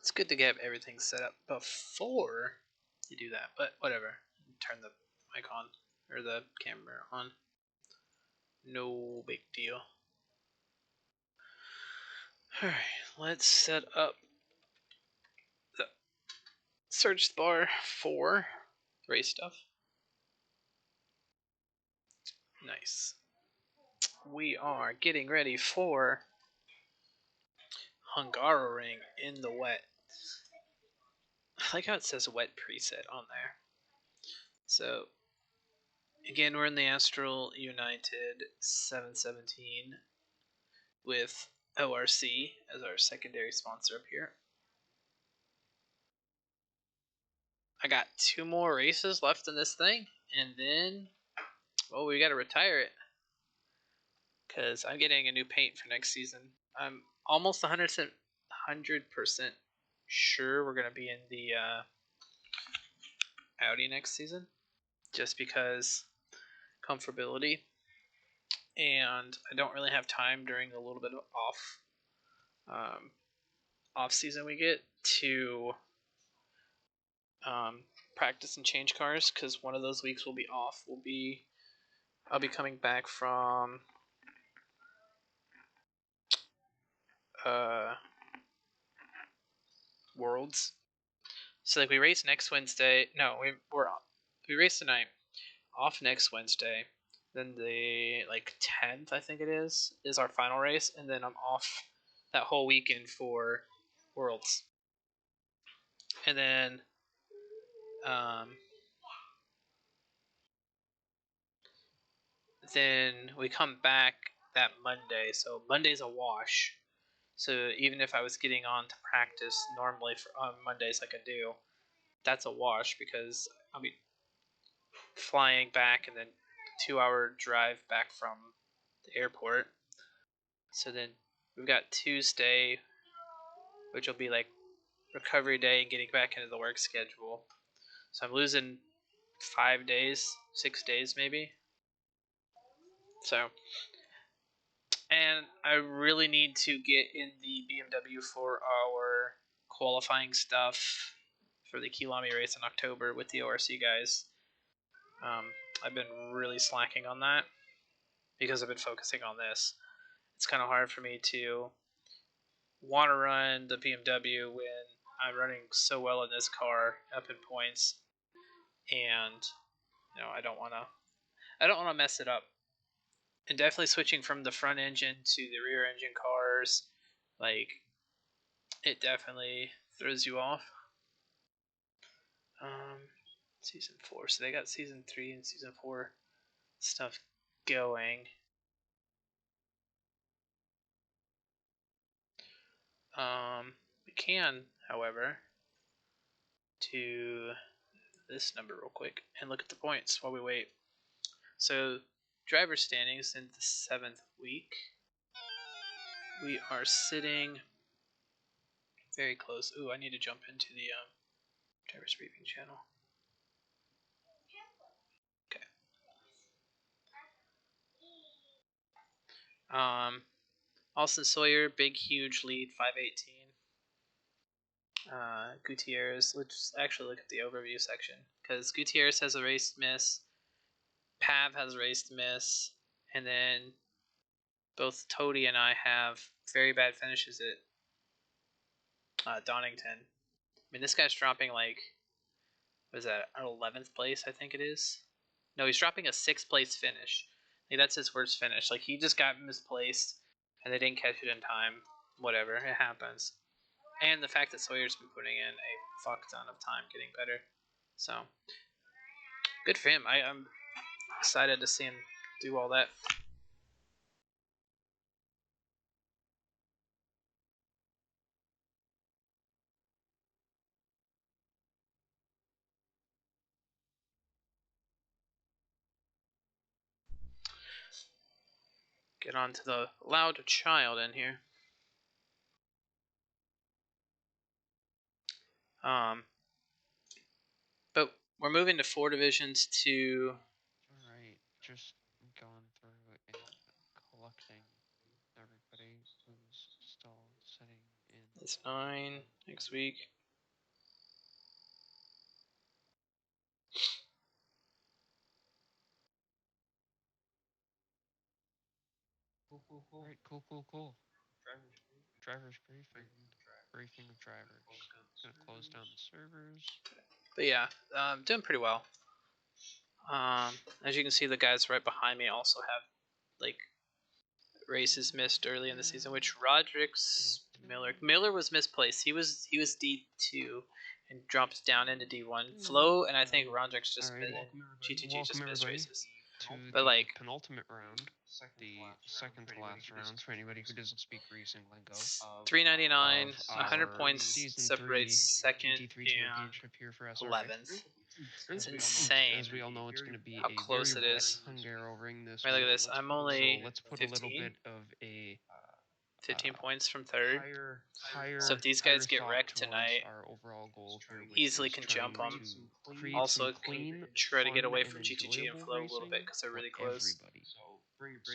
It's good to get everything set up before you do that, but whatever. Turn the mic on, or the camera on. No big deal. Alright, let's set up the search bar for race stuff. Nice. We are getting ready for Hungaroring in the Wet. I like how it says wet preset on there. So, again, we're in the Astral United 717 with ORC as our secondary sponsor up here. I got 2 more races left in this thing, and then, well, we got to retire it. Because I'm getting a new paint for next season. I'm almost 100% sure we're going to be in the Audi next season. Just because comfortability. And I don't really have time during a little bit of off season we get to practice and change cars, because one of those weeks will be off. I'll be coming back from Worlds. So like we race next Wednesday. No, we race tonight. Off next Wednesday. Then the 10th, I think it is our final race, and then I'm off that whole weekend for Worlds. And then then we come back that Monday. So Monday's a wash. So even if I was getting on to practice normally on Mondays like I do, that's a wash because I'll be flying back and then 2-hour drive back from the airport. So then we've got Tuesday, which will be like recovery day and getting back into the work schedule. So I'm losing 5 days, 6 days maybe. So, and I really need to get in the BMW for our qualifying stuff for the Kilami race in October with the ORC guys. I've been really slacking on that because I've been focusing on this. It's kind of hard for me to want to run the BMW when I'm running so well in this car up in points, and I don't want to mess it up. And definitely switching from the front engine to the rear engine cars, it definitely throws you off. Season 4, so they got season 3 and season 4 stuff going. We can, however, do this number real quick and look at the points while we wait. So, driver standings in the 7th week. We are sitting very close. Ooh, I need to jump into the driver's briefing channel. Okay. Austin Sawyer, big, huge lead, 518. Gutierrez, let's actually look at the overview section, because Gutierrez has a race miss, Pav has a race miss, and then both Toady and I have very bad finishes at Donington. I mean, this guy's dropping what is that, an 11th place, I think it is? No, he's dropping a 6th place finish. That's his worst finish. He just got misplaced, and they didn't catch it in time. Whatever, it happens. And the fact that Sawyer's been putting in a fuck ton of time getting better. So, good for him. I'm excited to see him do all that. Get on to the loud child in here. But we're moving to 4 divisions to... Alright, just going through and collecting everybody who's Install setting in. It's 9 next week. Cool. Alright, cool. Drivers briefing. Briefing of drivers. Gonna close down the servers. But yeah, doing pretty well. As you can see, the guys right behind me also have like races missed early in the season, which Roderick's Miller was misplaced. He was D2 and drops down into D1. Flo and I think Roderick's just GTG just missed races. But like penultimate round, the second to last round for anybody who doesn't speak racing lingo. 399, 100 points separates second and here for SRA. 11th. It's insane. As we all know, it's going to be how close it is. Hungaroring this. Right, look at this. I'm only so let's put 15. a little bit of a 15 points from third. Higher, so if these guys get wrecked tonight, our overall goal easily can jump them. Also, can try to get away from GTG and Flow a little bit because they're really close.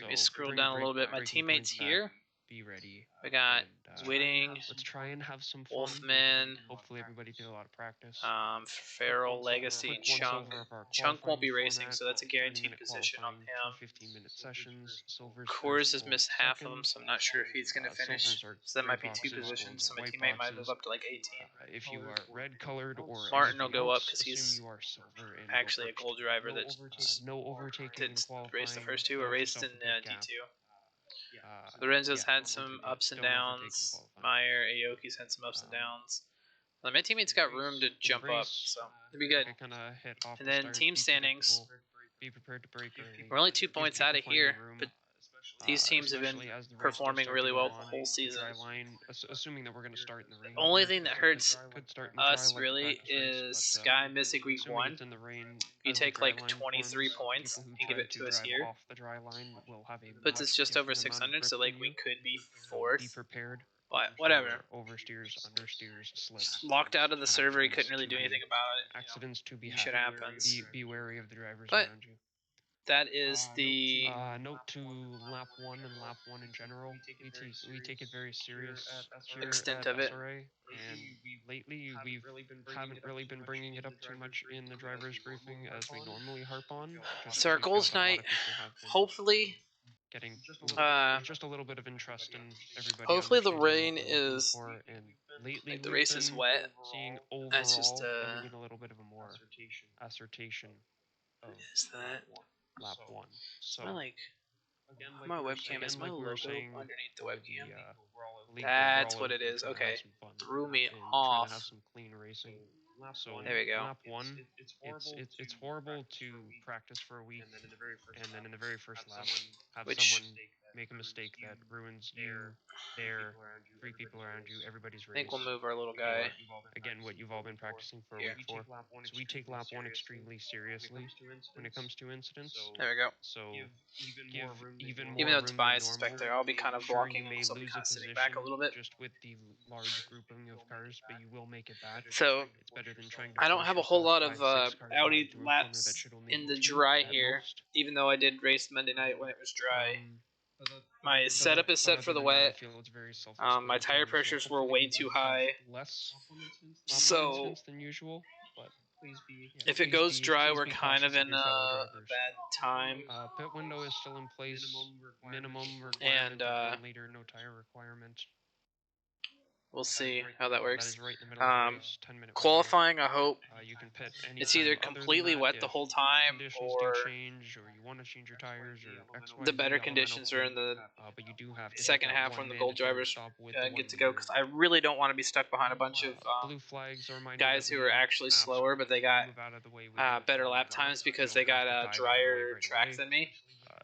Let me scroll down a little bit. My teammates here. Be ready. We got Whitting. Let's try and have some fun. Wolfman. Hopefully everybody did a lot of practice. Farrell, Legacy, and Chunk. Chunk won't be racing, so that's a guaranteed position on him. 15-minute sessions. Coors has missed half of them, so I'm not sure if he's going to finish. So that might be 2 positions, so my teammate might move up to like 18. If you are red colored or Martin will go up because he's actually a gold driver that no overtaking did race the first 2 or raced in D2. Lorenzo's had some ups and downs. Meyer, Aoki's had some ups and downs. My teammates got room to jump up, so it'll be good. And then team standings. Be prepared to break early. We're only 2 points out of here, but these teams have been performing really well the whole season. Assuming that we're going to start in the rain. The only thing that hurts us really is Sky missing week 1. You take like 23 points and give it to us here. Puts us just over 600, so like we could be 4th. Be prepared. But whatever. Oversteers, understeers, slips. Locked out of the server, he couldn't really do anything about it. Accidents to be shit happens. Be wary of the drivers but around you. That is the note to lap 1 and lap 1 in general. We take it very serious here extent at of it. SRA, and lately we haven't really been bringing it up too much in the drivers briefing as we normally harp on. So our goals tonight, hopefully, getting just a little bit of interest in everybody. Hopefully the rain is and lately like the race is wet. Seeing overall, that's just a little bit of a more assertion. Is that lap 1? So my webcam is my logo underneath the webcam. That's what it is. Okay, threw me off. Have some clean racing. So there we go. Lap 1, it's horrible to practice for a week, and then in the very first lap, have someone make a mistake that ruins you, their 3 people around you, everybody's race. I think we'll move our little guy. Again, what you've all been practicing for a week for. So we take lap 1 extremely seriously when it comes to incidents. There we go. So give even though it's biased back there, I'll be kind of blocking him, so I'll be kind of sitting back a little bit. Just with the large grouping of cars, but you will make it back. So it's better than trying to I don't have a whole lot of Audi laps in the dry here, even though I did race Monday night when it was dry. My setup is set for the wet. My tire pressures were way too high. So if it goes dry, we're kind of in a bad time. Pit window is still in place. Minimum and leader, no tire requirement. We'll see how that works. That is right in the middle of the race, 10-minute qualifying, I hope you can pit it's either completely wet the whole time or change, or you want to change your tires, or X, Y, the better conditions are in the but you do have to second half when the gold drivers get to go, because I really don't want to be stuck behind a bunch of blue flags are guys who are actually slower, but they got better lap times because they got a drier track than me.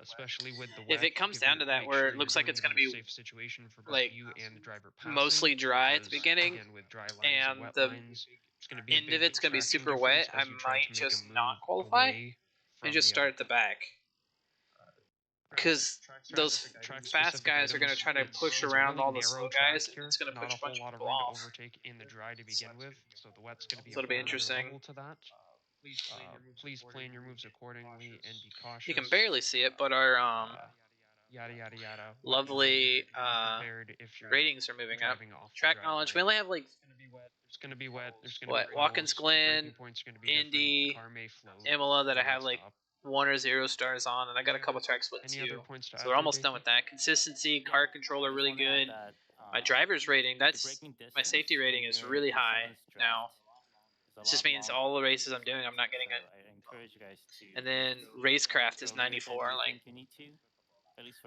Especially with the if it comes down to that, where it looks like it's going to be situation for like you and the driver mostly dry at the beginning, and the end of it's going to be super wet, I might just not qualify and just start at the back. Because those fast guys are going to try to push around all the slow guys, and it's going to push a bunch of people off. In the dry to begin with, so the wet's going to be so it'll be interesting. To that. Please plan your moves accordingly and be cautious. You can barely see it, but our yada yada yada. Lovely Prepared if you're ratings are moving up. driving off. Track knowledge. We only have like. It's gonna be wet. There's gonna be Watkins Glen, points are gonna be Indy, car may float. Imola that I have like 1 or 0 stars on, and I got a couple tracks with 2. Other points to so we're almost done with that. Consistency, car control are really good. My driver's rating, my safety rating is really high now. This just means all the races I'm doing, I'm not getting it. I encourage you guys to. And then racecraft is 94, like.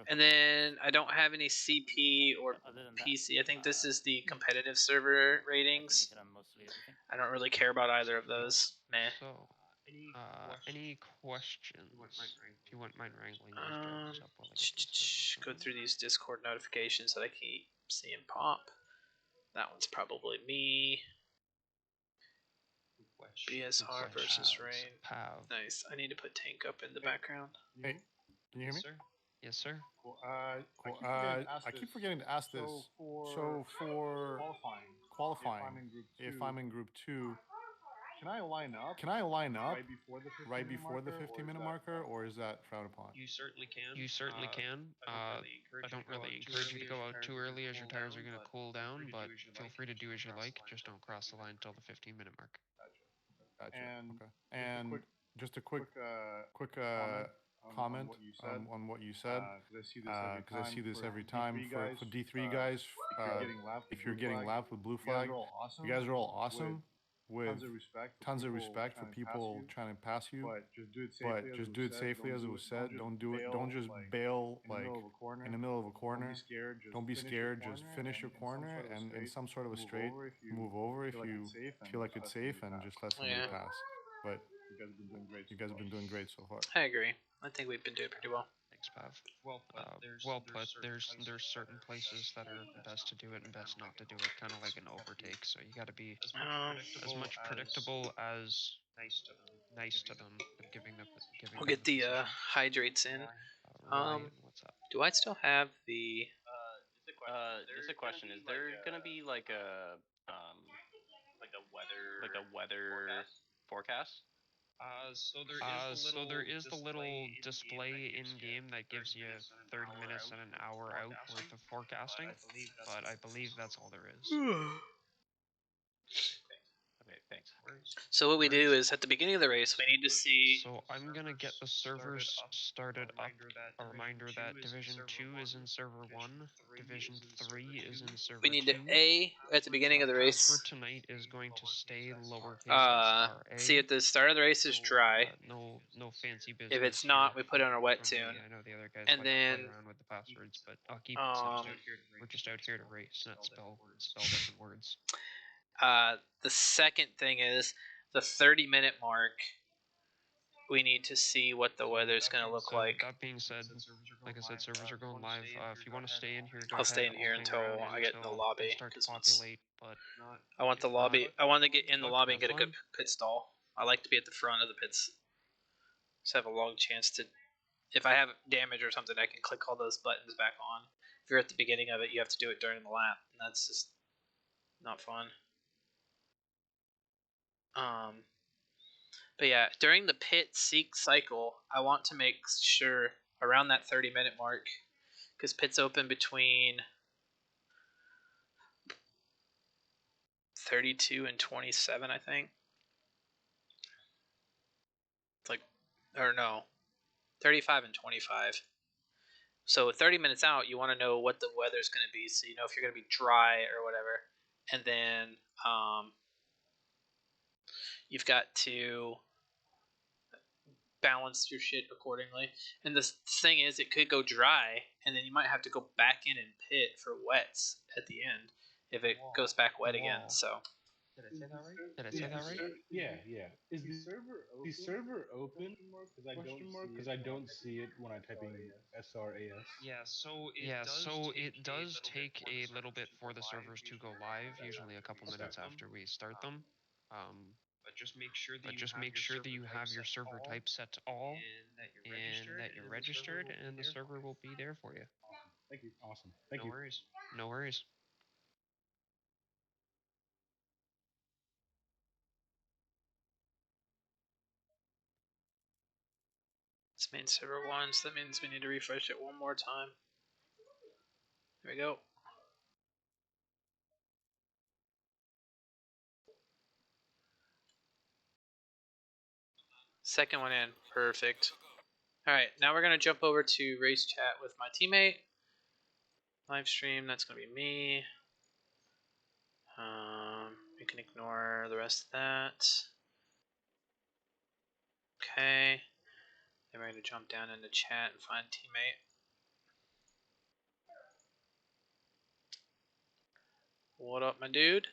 And then I don't have any CP or PC. I think this is the competitive server ratings. I don't really care about either of those. Meh. So, any questions? If you wouldn't mind wrangling those up while I go through these Discord notifications that I keep seeing pop. That one's probably me. BSR versus Rain. Nice. I need to put Tank up in the background. Hey, can you hear me? Yes, sir. Cool. I keep forgetting to ask this. So for qualifying, if I'm in group 2, can I line up right before the 15-minute marker, or is that frowned upon? You certainly can. I don't really encourage you to go out too early, as your tires are going to cool down, but feel free to do as you like. Just don't cross the line until the 15-minute mark. Gotcha. And just a quick comment on what you said, because I see this every time for D3 guys. If you're getting lapped with blue flag, you guys are all awesome with tons of respect for people trying to pass you, but just do it safely, as it was said. Don't just bail like in the middle of a corner. Don't be scared. Just finish your corner and in some sort of a straight, move over if you feel like it's safe, and just let somebody pass. But you guys have been doing great so far. I agree. I think we've been doing pretty well. Thanks, Pav. Well put. There's certain places that are best to do it and best not to do it, kind of like an overtake. So you got to be as much predictable as nice to them, but giving we'll get the hydrates in. Ryan, what's up? Do I still have the? Just a question: is there gonna be like a weather forecast? So there is the little display in game that gives you 30 minutes and an hour out worth of forecasting, but I believe that's all there is. Okay, thanks. So what we do is at the beginning of the race, we need to see. So I'm gonna get the servers started up. A reminder that Division 2 is in Server 1, Division 3 is in Server 2. We need to A at the beginning of the race. For tonight is going to stay lowercase SRA. See, at the start of the race is dry. No fancy business. If it's not, we put on a wet tune. I know the other guys and like then to play around with the passwords, but I'll keep it simple. We're just out here to race, not spell different words. The second thing is the 30-minute mark. We need to see what the weather's going to look like. That being said, like I said, servers are going live. If you want to stay in here, I'll stay in here until I get in the lobby. Start to populate, but I want the lobby. I want to get in the lobby and get a good pit stall. I like to be at the front of the pits, so I have a long chance to. If I have damage or something, I can click all those buttons back on. If you're at the beginning of it, you have to do it during the lap, and that's just not fun. But yeah, during the pit seek cycle, I want to make sure around that 30-minute mark, because pits open between 32 and 27, I think. It's like, or no, 35 and 25. So 30 minutes out, you want to know what the weather's going to be, so you know if you're going to be dry or whatever. And then you've got to balance your shit accordingly. And the thing is, it could go dry, and then you might have to go back in and pit for wets at the end if it goes back wet again. So. Did I say that right? Yeah. Is the server open? Because I don't see it when I type in SRAS. Yeah, so it does take a little bit for the servers to go live, usually a couple minutes after we start them. But just make sure that you have your server type set to all, and that you're registered, and the server will be there for you. Thank you. Awesome. Thank you. No worries. It's main server 1, so that means we need to refresh it one more time. There we go. Second one in. Perfect. Alright, now we're going to jump over to race chat with my teammate. Live stream, that's going to be me. We can ignore the rest of that. Okay. Then we're going to jump down into chat and find teammate. What up, my dude?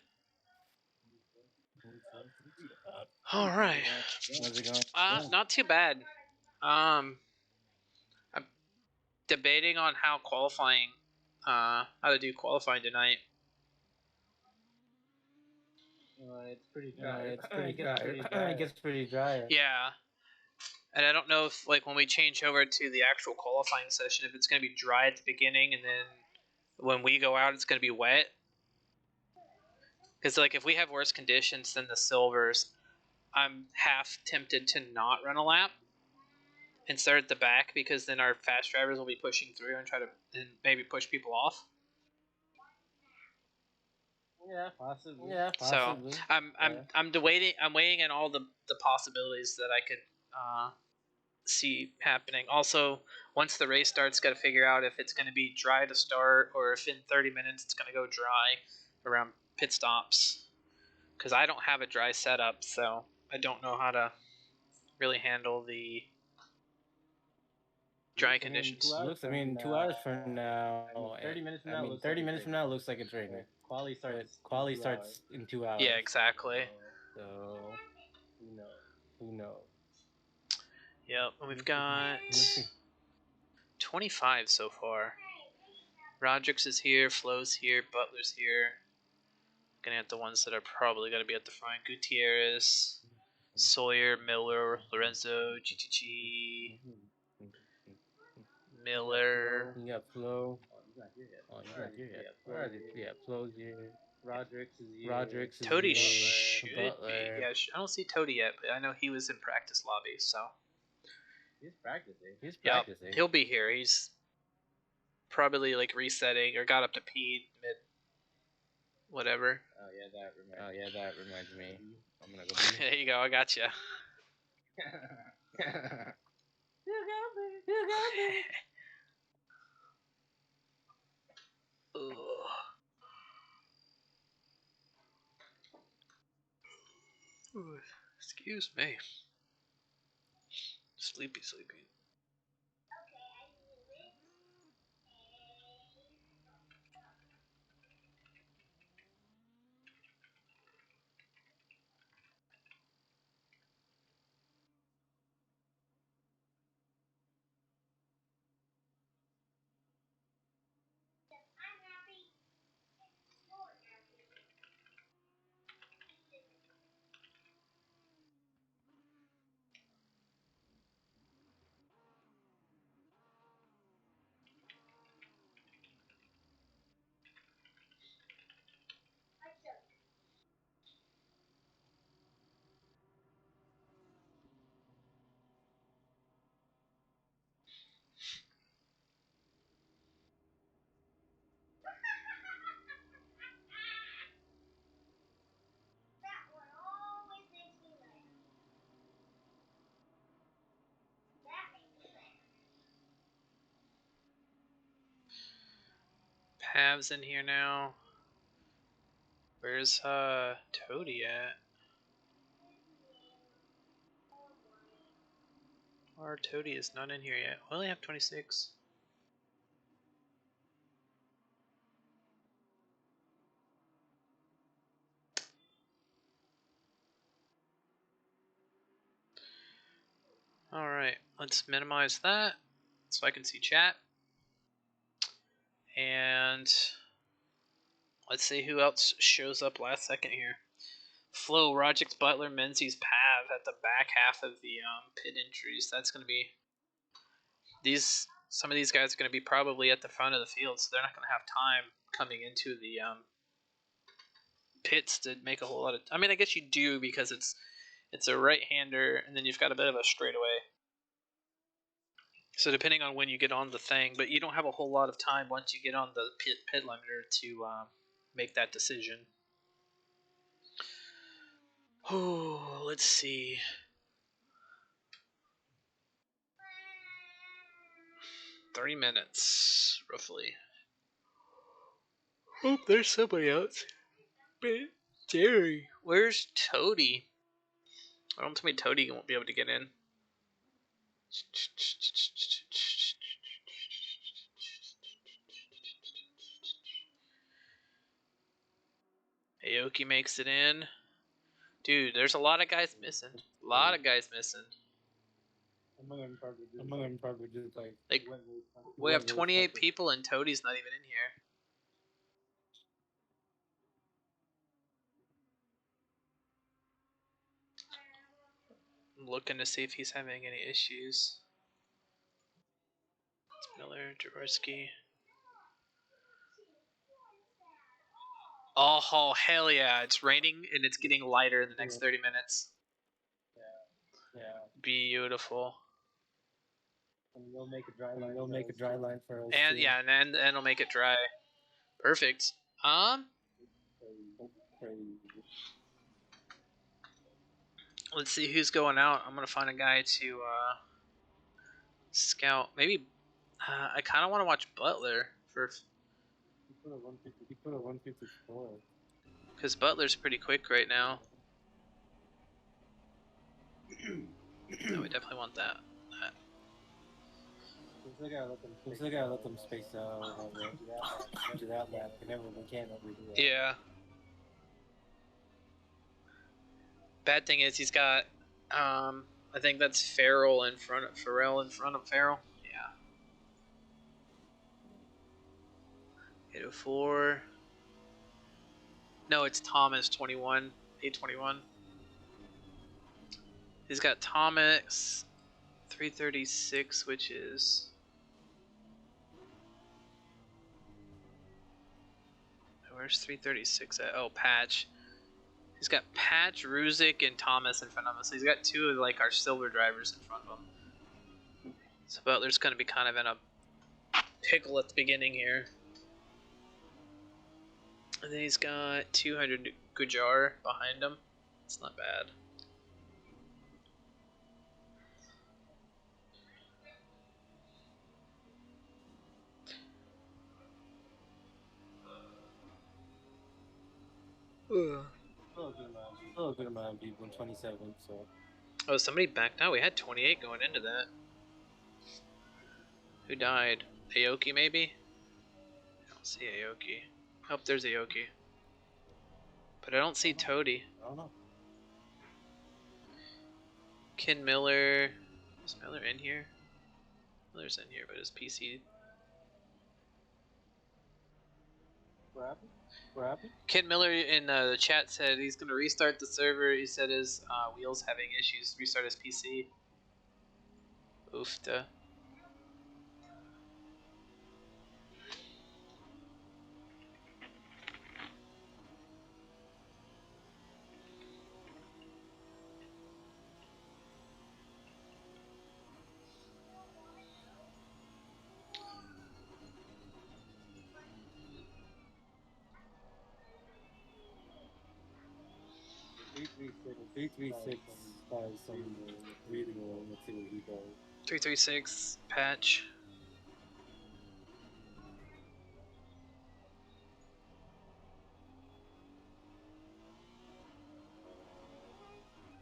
Alright. How's it going? Not too bad. I'm debating on how to do qualifying tonight. It's pretty dry. It gets pretty dry. Yeah. And I don't know if, like, when we change over to the actual qualifying session, if it's going to be dry at the beginning and then when we go out, it's going to be wet. Because, like, if we have worse conditions than the silvers, I'm half tempted to not run a lap and start at the back, because then our fast drivers will be pushing through and and maybe push people off. Yeah, possibly. So I'm weighing in all the possibilities that I could see happening. Also, once the race starts, got to figure out if it's going to be dry to start or if in 30 minutes it's going to go dry around pit stops. Because I don't have a dry setup, so I don't know how to really handle the dry conditions. 2 hours from now. 30 minutes from now looks like it's raining. Quali starts in 2 hours. Yeah, exactly. So who knows? Yep, and we've got 25 so far. Rodrix is here, Flo's here, Butler's here. Gonna have the ones that are probably gonna be at the front. Gutierrez, Sawyer, Miller, Lorenzo, GTG, Miller. You got Flo. He's not here yet. Yeah, Flo's here. Rodrix is here. Toady should be. Yeah, I don't see Toady yet, but I know he was in practice lobby, so. He's practicing. Yep, he'll be here. He's probably like resetting or got up to P mid whatever. Oh yeah, that reminds me. I'm gonna go. There you go. I got you. You got me. Ooh, excuse me. Sleepy. Pav's in here now. Where's Toady at? Our Toady is not in here yet. We only have 26. Alright, let's minimize that so I can see chat. And let's see who else shows up last second here. Flo, Rojix, Butler, Menzies, Pav at the back half of the pit entries. That's going to be some of these guys are going to be probably at the front of the field, so they're not going to have time coming into the pits to make a whole lot of. I mean, I guess you do, because it's a right-hander, and then you've got a bit of a straightaway. So depending on when you get on the thing, but you don't have a whole lot of time once you get on the pit limiter to make that decision. Oh, let's see. $30 minutes, roughly. Oh, there's somebody else. Jerry. Where's Toady? I don't tell me Toady won't be able to get in. Aoki makes it in. Dude, there's a lot of guys missing. A lot of guys missing. I'm gonna probably just like we have 28 people and Toady's not even in here. I'm looking to see if he's having any issues. It's Miller, Jaworski. Oh, hell yeah. It's raining and it's getting lighter in the next 30 minutes. yeah. Beautiful. And they'll make a dry line for us. And too. yeah, and it'll make it dry. Perfect. Let's see who's going out. I'm gonna find a guy to scout. Maybe I kind of want to watch Butler for. He put a 154. Because Butler's pretty quick right now. No, we definitely want that. We still gotta let them space out. Do that lap. We can't overdo it. Yeah. Bad thing is he's got, I think that's Farrell in front of Farrell. Yeah. 804. No, it's Thomas 21. 821. He's got Thomas 336, which is. Where's 336 at? Oh, Patch. He's got Patch, Ruzik, and Thomas in front of him. So he's got two of like our silver drivers in front of him. So Butler's going to be kind of in a pickle at the beginning here. And then he's got 200 Gujar behind him. It's not bad. Still a good amount of people, 27, so. Oh, somebody backed out. We had 28 going into that. Who died? Aoki, maybe? I don't see Aoki. Oh, there's Aoki. But I don't see Toady. I don't know. Ken Miller. Is Miller in here? Miller's in here, but his PC. What happened? Ken Miller in the chat said he's going to restart the server. He said his wheel's having issues. Restart his PC. Oofta. Three three six has some breathing room. Let's see what he does. 336 Patch.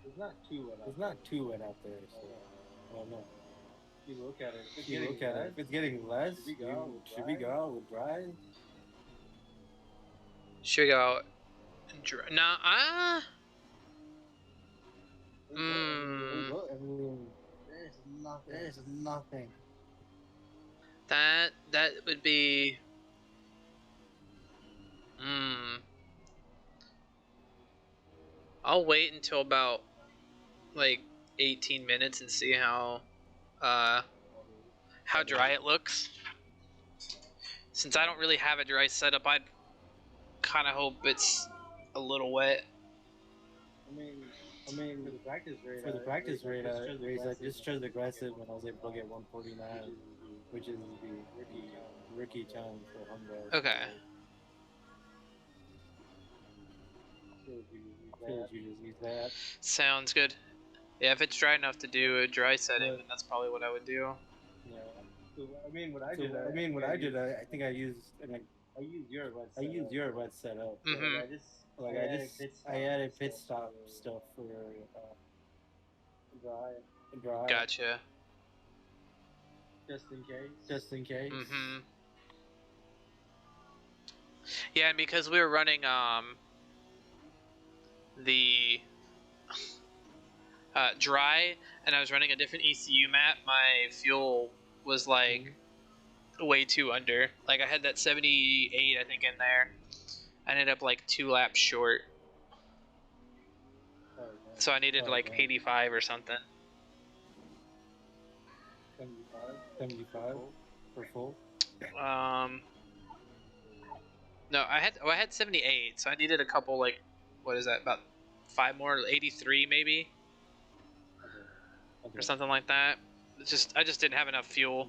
It's not too wet out there, so I don't know. If you look at it, if it's getting less, should we go out with dry? Should we go out and dry? Nah, I mean, there's nothing. That would be. I'll wait until about like 18 minutes and see how dry it looks. Since I don't really have a dry setup, I'd kind of hope it's a little wet. I mean, I mean, for the practice rate race, I just chose aggressive and I was able to get 149, which is the rookie time for Hungaroring. Okay. I feel like you just use that. Sounds good. Yeah, if it's dry enough to do a dry setting, then that's probably what I would do. Yeah. So I mean, what I did, I think I used your wet setup. Mm-hmm. I added pit stop stuff for dry. Gotcha. Just in case. Mm-hmm. Yeah, and because we were running the dry, and I was running a different ECU map, my fuel was like way too under. Like I had that 78, I think, in there. I ended up like 2 laps short. So I needed like 85 or something. 75 for full. No, I had 78, so I needed a couple, like, what is that, about 5 more, 83 maybe, or something like that. I just didn't have enough fuel.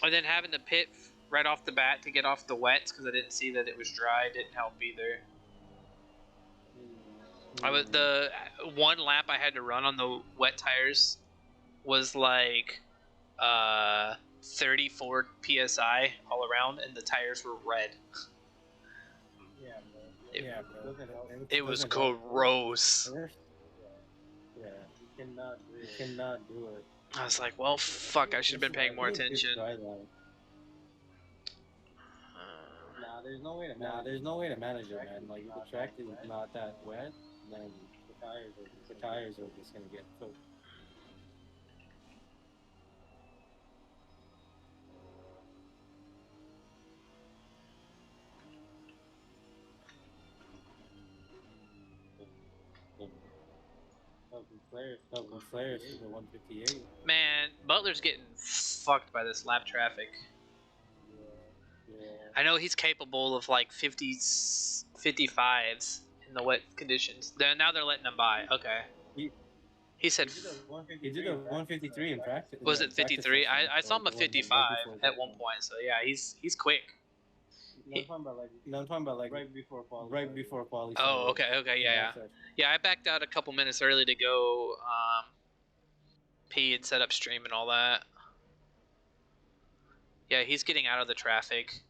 And then having the pit right off the bat to get off the wets because I didn't see that it was dry didn't help either. The 1 lap I had to run on the wet tires was like 34 psi all around, and the tires were red. It was gross. Yeah, you cannot do it. I was like, well, fuck, I should have been paying more attention. There's no way to manage it, man. Like, if the track is not that wet, then the tires are just gonna get cooked. Flares to the 158. Man, Butler's getting fucked by this lap traffic. Yeah. I know he's capable of like 50s, 55s in the wet conditions. Now they're letting him by. Okay. He said he did a 153 in practice. Was it 53? I saw him a 55 at one point. So yeah, he's quick. No, I'm talking about like right before quali. Oh, okay, yeah. I backed out a couple minutes early to go pee and set up stream and all that. Yeah, he's getting out of the traffic.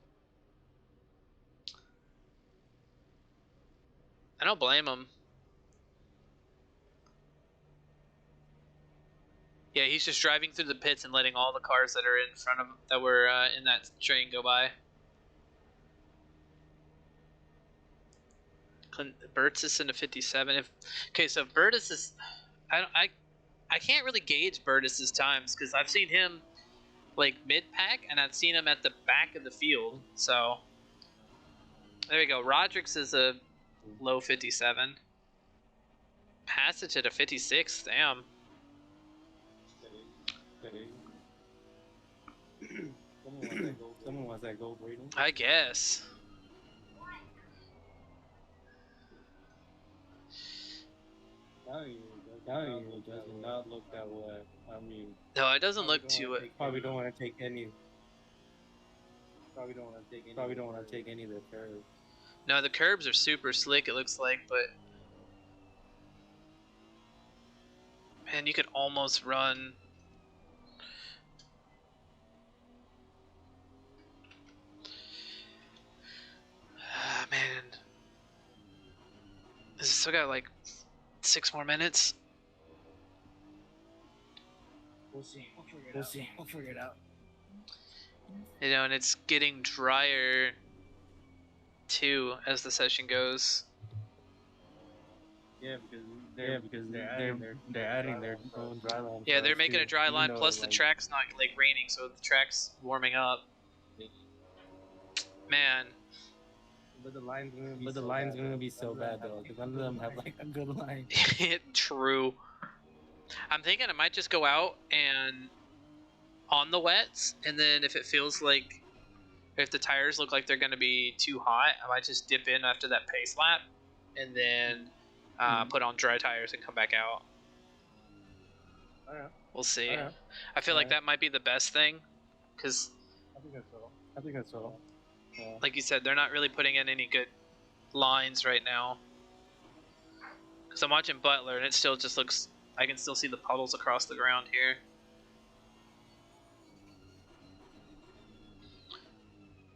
I don't blame him. Yeah, he's just driving through the pits and letting all the cars that are in front of him, that were in that train, go by. Bert's is in a 57. Okay, so Bertus is, I can't really gauge Bertus's times because I've seen him like mid-pack and I've seen him at the back of the field. So there you go. Roderick's is a low 57. Passage at a 56. Damn. Someone wants that gold rating. I guess. Now it does not look that wet. I mean, no, it doesn't look too. Probably don't want to take any. Probably don't want to take any of the curves. No, the curbs are super slick. It looks like, but man, you could almost run. Man, this has still got like 6 more minutes. We'll see. We'll figure it out. You know, and it's getting drier too as the session goes. Yeah, because they're adding their own dry line. Yeah, they're making a dry line. Plus, the track's not like raining, so the track's warming up. Man. But the line's gonna be so bad though, because none of them have like a good line. True. I'm thinking I might just go out and on the wets, and then if it feels like, if the tires look like they're gonna be too hot, I might just dip in after that pace lap, and then put on dry tires and come back out. We'll see. I feel like that might be the best thing, because I think that's all. Like you said, they're not really putting in any good lines right now. Because I'm watching Butler, and it still just looks... I can still see the puddles across the ground here.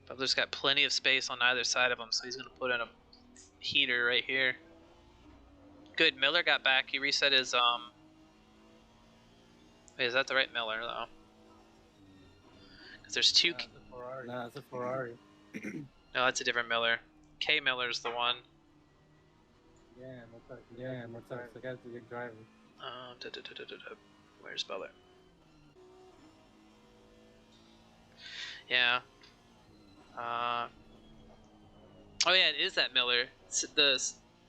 Butler's got plenty of space on either side of him, so he's going to put in a heater right here. Good, Miller got back. He reset his... Wait, is that the right Miller, though? Because there's two... Nah, it's a Ferrari. No, that's a different Miller. K Miller's the one. Yeah, what's up? The guy's a good driver. Where's Butler? Yeah. Oh yeah, it is that Miller. It's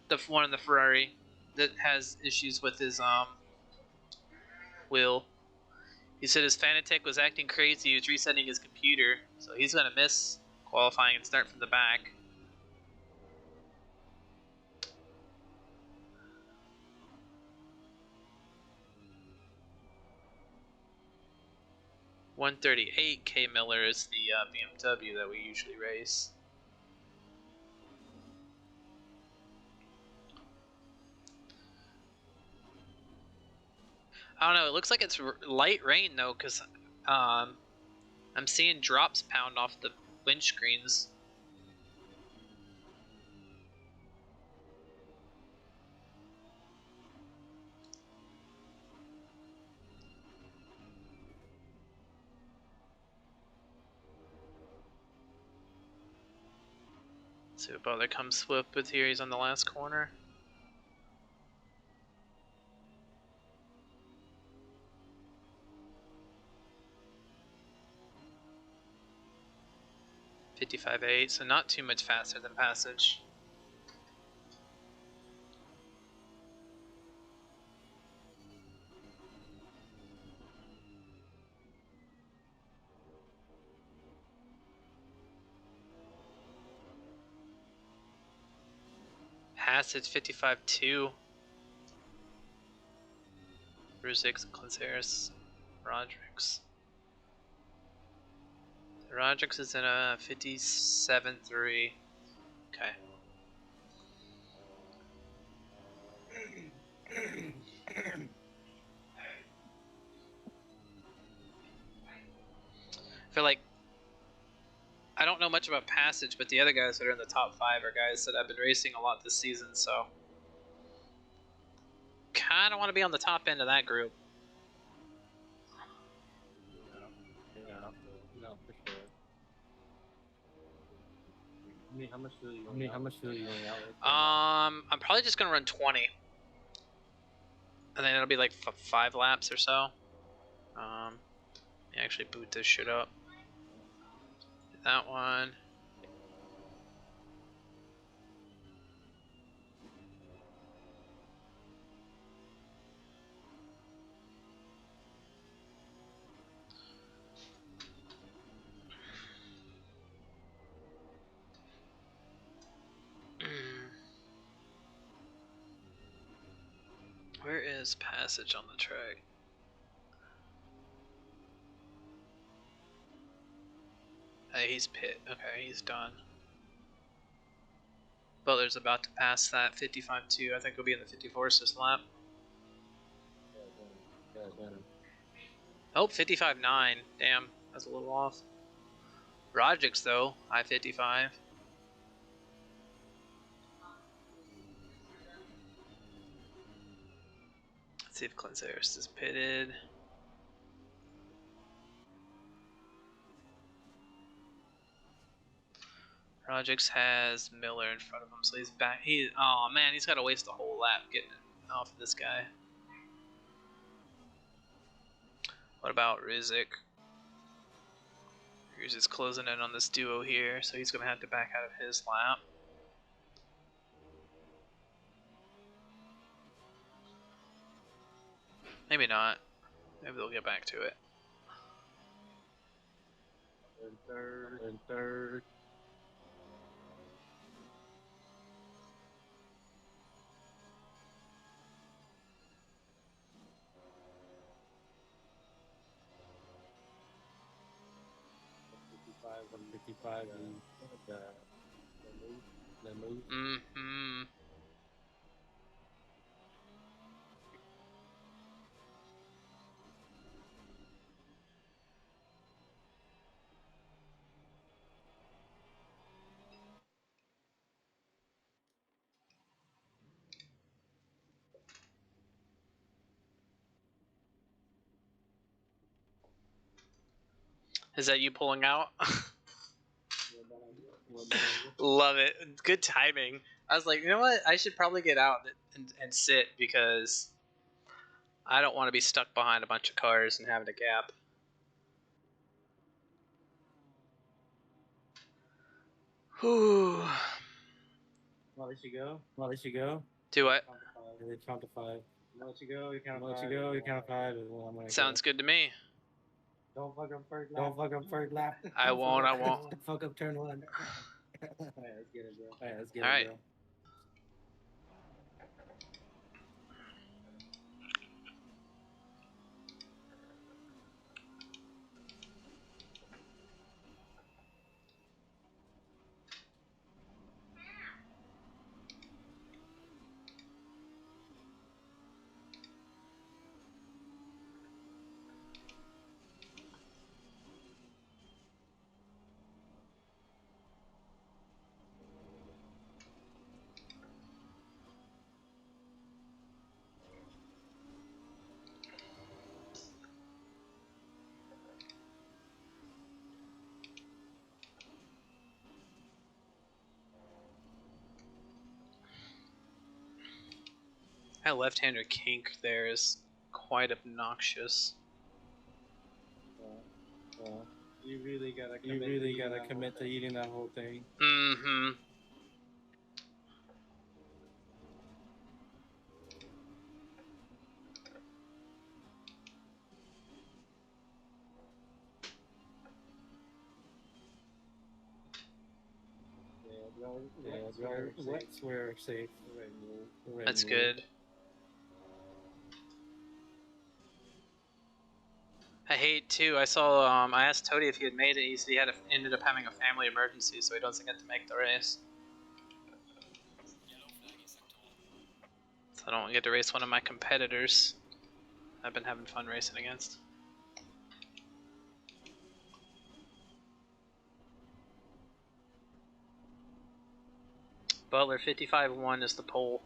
the one in the Ferrari that has issues with his wheel. He said his Fanatec was acting crazy. He was resetting his computer, so he's gonna miss qualifying and start from the back. .138 K Miller is the BMW that we usually race. I don't know. It looks like it's light rain though, because I'm seeing drops pound off the windscreens. Let's see what Butler comes up with here. He's on the last corner. .55.8, so not too much faster than Passage. Passage 55.2. Ruzix, Clanceris, Rodrix. Rodrix is in a 57.3. Okay. I feel like I don't know much about Passage, but the other guys that are in the top 5 are guys that I've been racing a lot this season, so kind of want to be on the top end of that group. No, for sure. How much do you going out with? I'm probably just gonna run 20, and then it'll be like 5 laps or so. Let me actually boot this shit up. That one. Where is Passage on the track? Hey, he's pit. Okay, he's done. Butler's about to pass that 55.2. I think he'll be in the 54s this lap. Oh, 55.9. Damn, that's a little off. Rodrix though, I-55. Let's see if Clanceris is pitted. Rodrix has Miller in front of him, so he's back. Oh man, he's got to waste a whole lap getting off of this guy. What about Rizik? Rizik's closing in on this duo here, so he's gonna have to back out of his lap. Maybe not. Maybe they'll get back to it. Third. 155. The move. Mm-hmm. Is that you pulling out? Love it. Good timing. I was like, you know what? I should probably get out and sit because I don't want to be stuck behind a bunch of cars and having a gap. Whew. I'll let you go. I'll let you go. Do what? And then count to 5. I'll let you go. You count. I'll let you go. You count 5. And then I'm gonna Sounds good to me. Don't fuck up first lap. Don't fuck up first lap. I won't. I won't. Fuck up turn 1. Alright, let's get it, bro. Alright, let's get All it, right. bro. That left-hander kink there is quite obnoxious. You really gotta commit to eating that whole thing. Mm-hmm. Swear safe. That's good. I hate too. I saw. I asked Toady if he had made it. He said he ended up having a family emergency, so he doesn't get to make the race. So I don't get to race one of my competitors I've been having fun racing against. Butler 55-1 is the pole.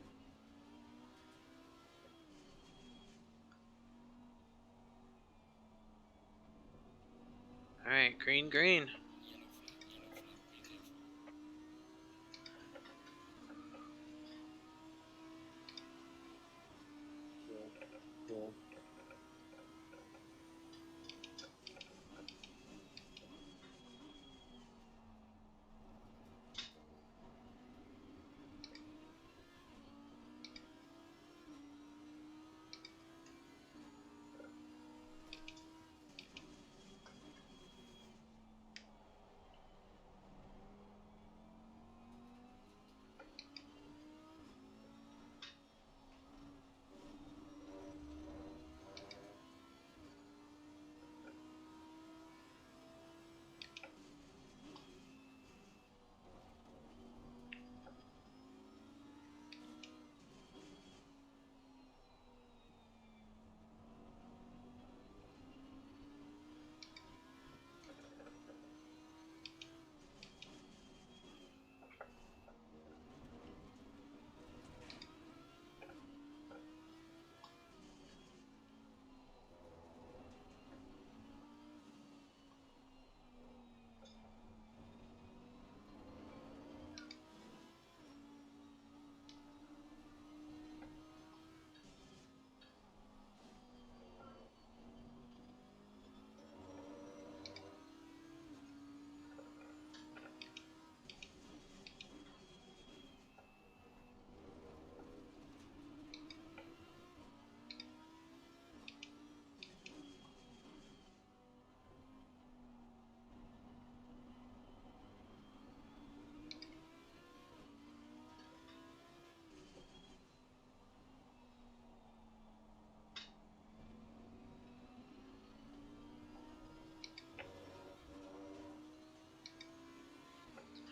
Alright, green, green.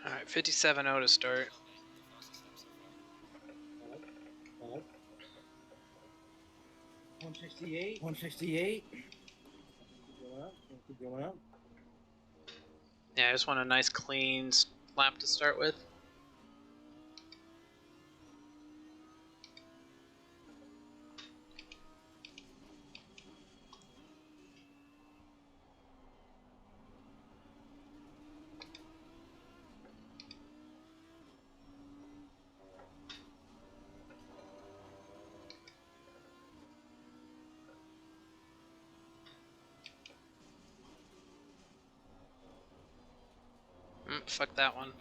Alright, 57.0 to start. Alright. 168. 168. Keep going up. Yeah, I just want a nice clean lap to start with. Fuck that one.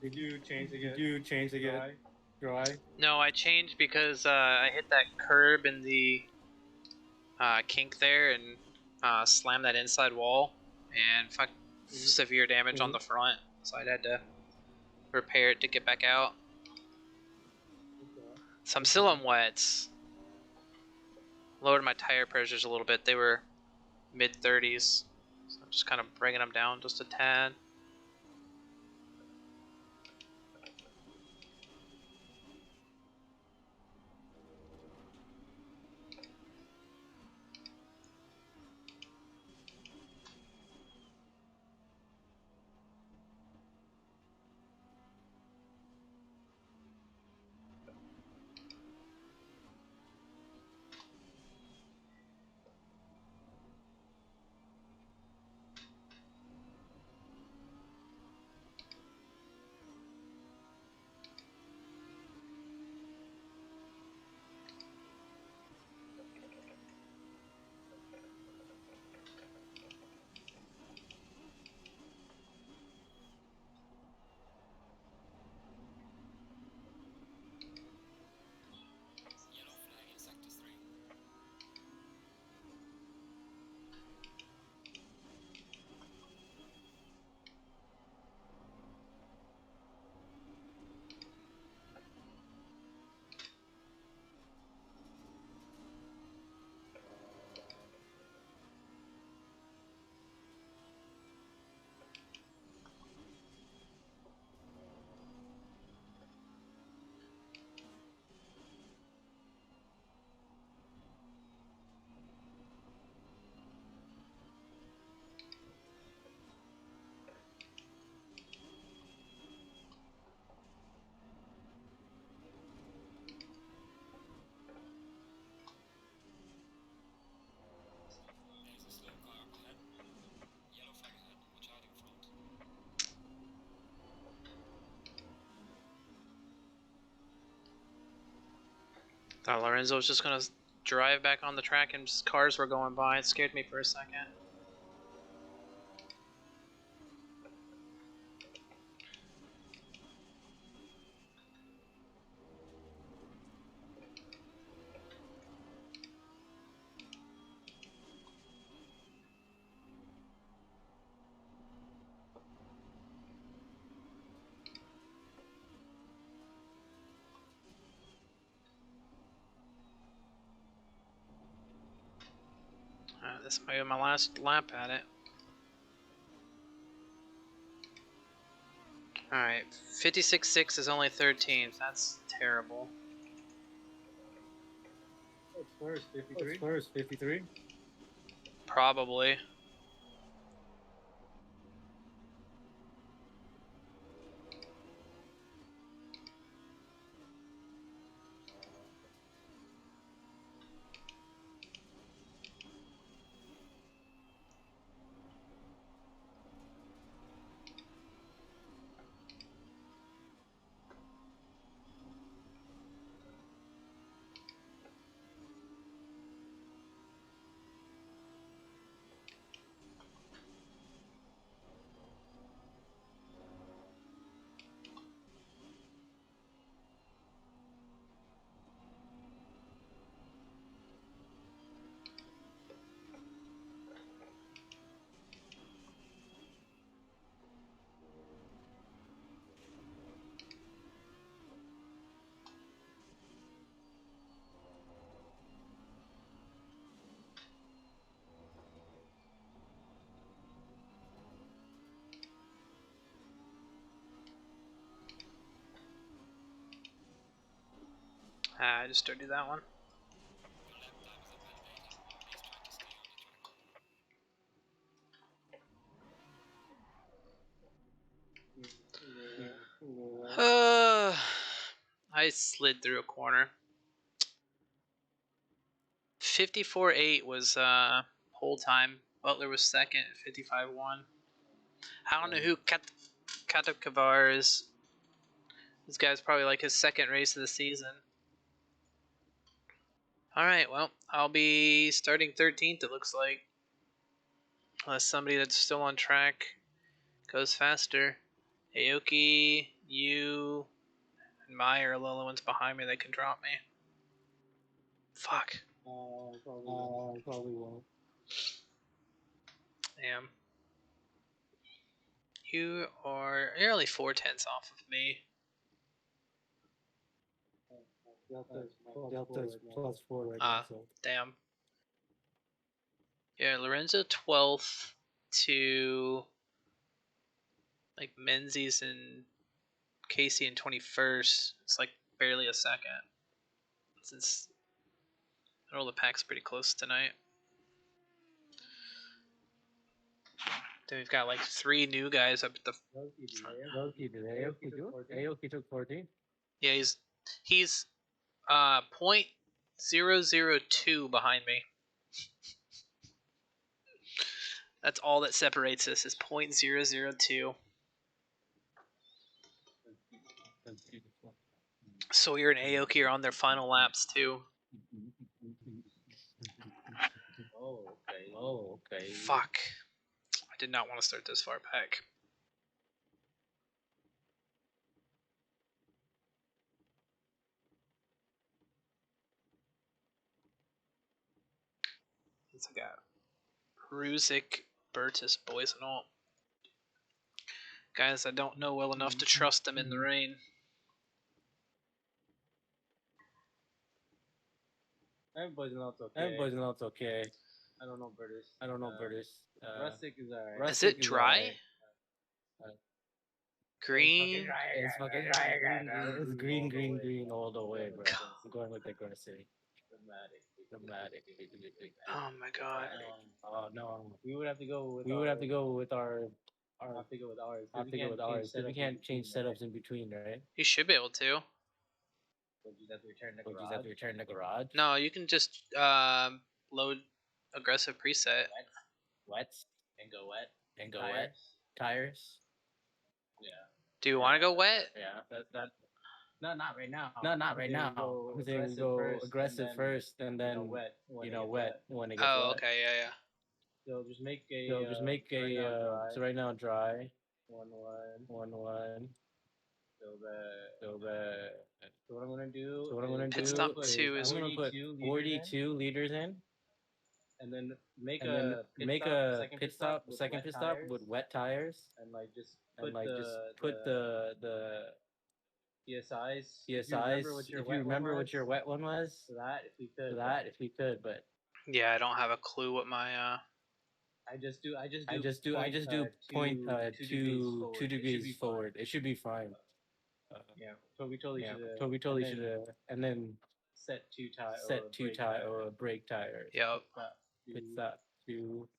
Did you change to get dry? No, I changed because I hit that curb in the kink there and slammed that inside wall and severe damage on the front. So I had to repair it to get back out. So I'm still on wets. Lowered my tire pressures a little bit. They were mid-30s. So I'm just kind of bringing them down just a tad. Thought Lorenzo was just gonna drive back on the track and just cars were going by. It scared me for a second. This might be my last lap at it. Alright, 56.6 is only 13th. That's terrible. What's first, 53? Probably. I just dirtied that one. I slid through a corner. 54.8 was whole time. Butler was second at 55.1. I don't know who Katakavar is. This guy's probably like his second race of the season. Alright, well, I'll be starting 13th, it looks like. Unless somebody that's still on track goes faster. Aoki, you, and Meyer are the only ones behind me that can drop me. Fuck. Probably won't. Damn. You're only 4/10 off of me. Delta's +4 right now. So. Damn. Yeah, Lorenzo 12th to like Menzies and Casey in 21st. It's like barely a second. Since I know the pack's pretty close tonight. Then we've got like 3 new guys up at the front. Aoki took 14. Yeah, he's 0.002 behind me. That's all that separates us is 0.002. Sawyer and Aoki are on their final laps too. Oh, okay. Fuck. I did not want to start this far back. I got Ruzik, Bertus, boys and all. Guys I don't know well enough to trust them in the rain. Everybody's not okay. I don't know Bertus. Rustic is alright. Is it dry? Green? It's fucking dry. It's green all the way, bro. I'm going with aggressive. Dramatic. Oh my god. Oh no. We would have to go with our. I have to go with ours. Because we can't change setups in between, right? You should be able to. Would you have to return the garage? No, you can just load aggressive preset. Wet. And go wet. Tires. Yeah. Do you want to go wet? Yeah. No, not right now. Not right now. We go aggressive first, and then wet when it gets wet. Okay, yeah. So just make a so right now dry. 1-1. So what I'm gonna do? Pit stop 2 is. I'm gonna put 42 liters in. And then make a pit stop, second pit stop with wet tires, and just put the PSIs. If you remember what your wet one was. For that, if we could, but Yeah, I don't have a clue what my I just do point 2 degrees forward. It should be fine. Yeah, Toby totally should have, and then set two tire or brake tires. Yep. Pit stop 2,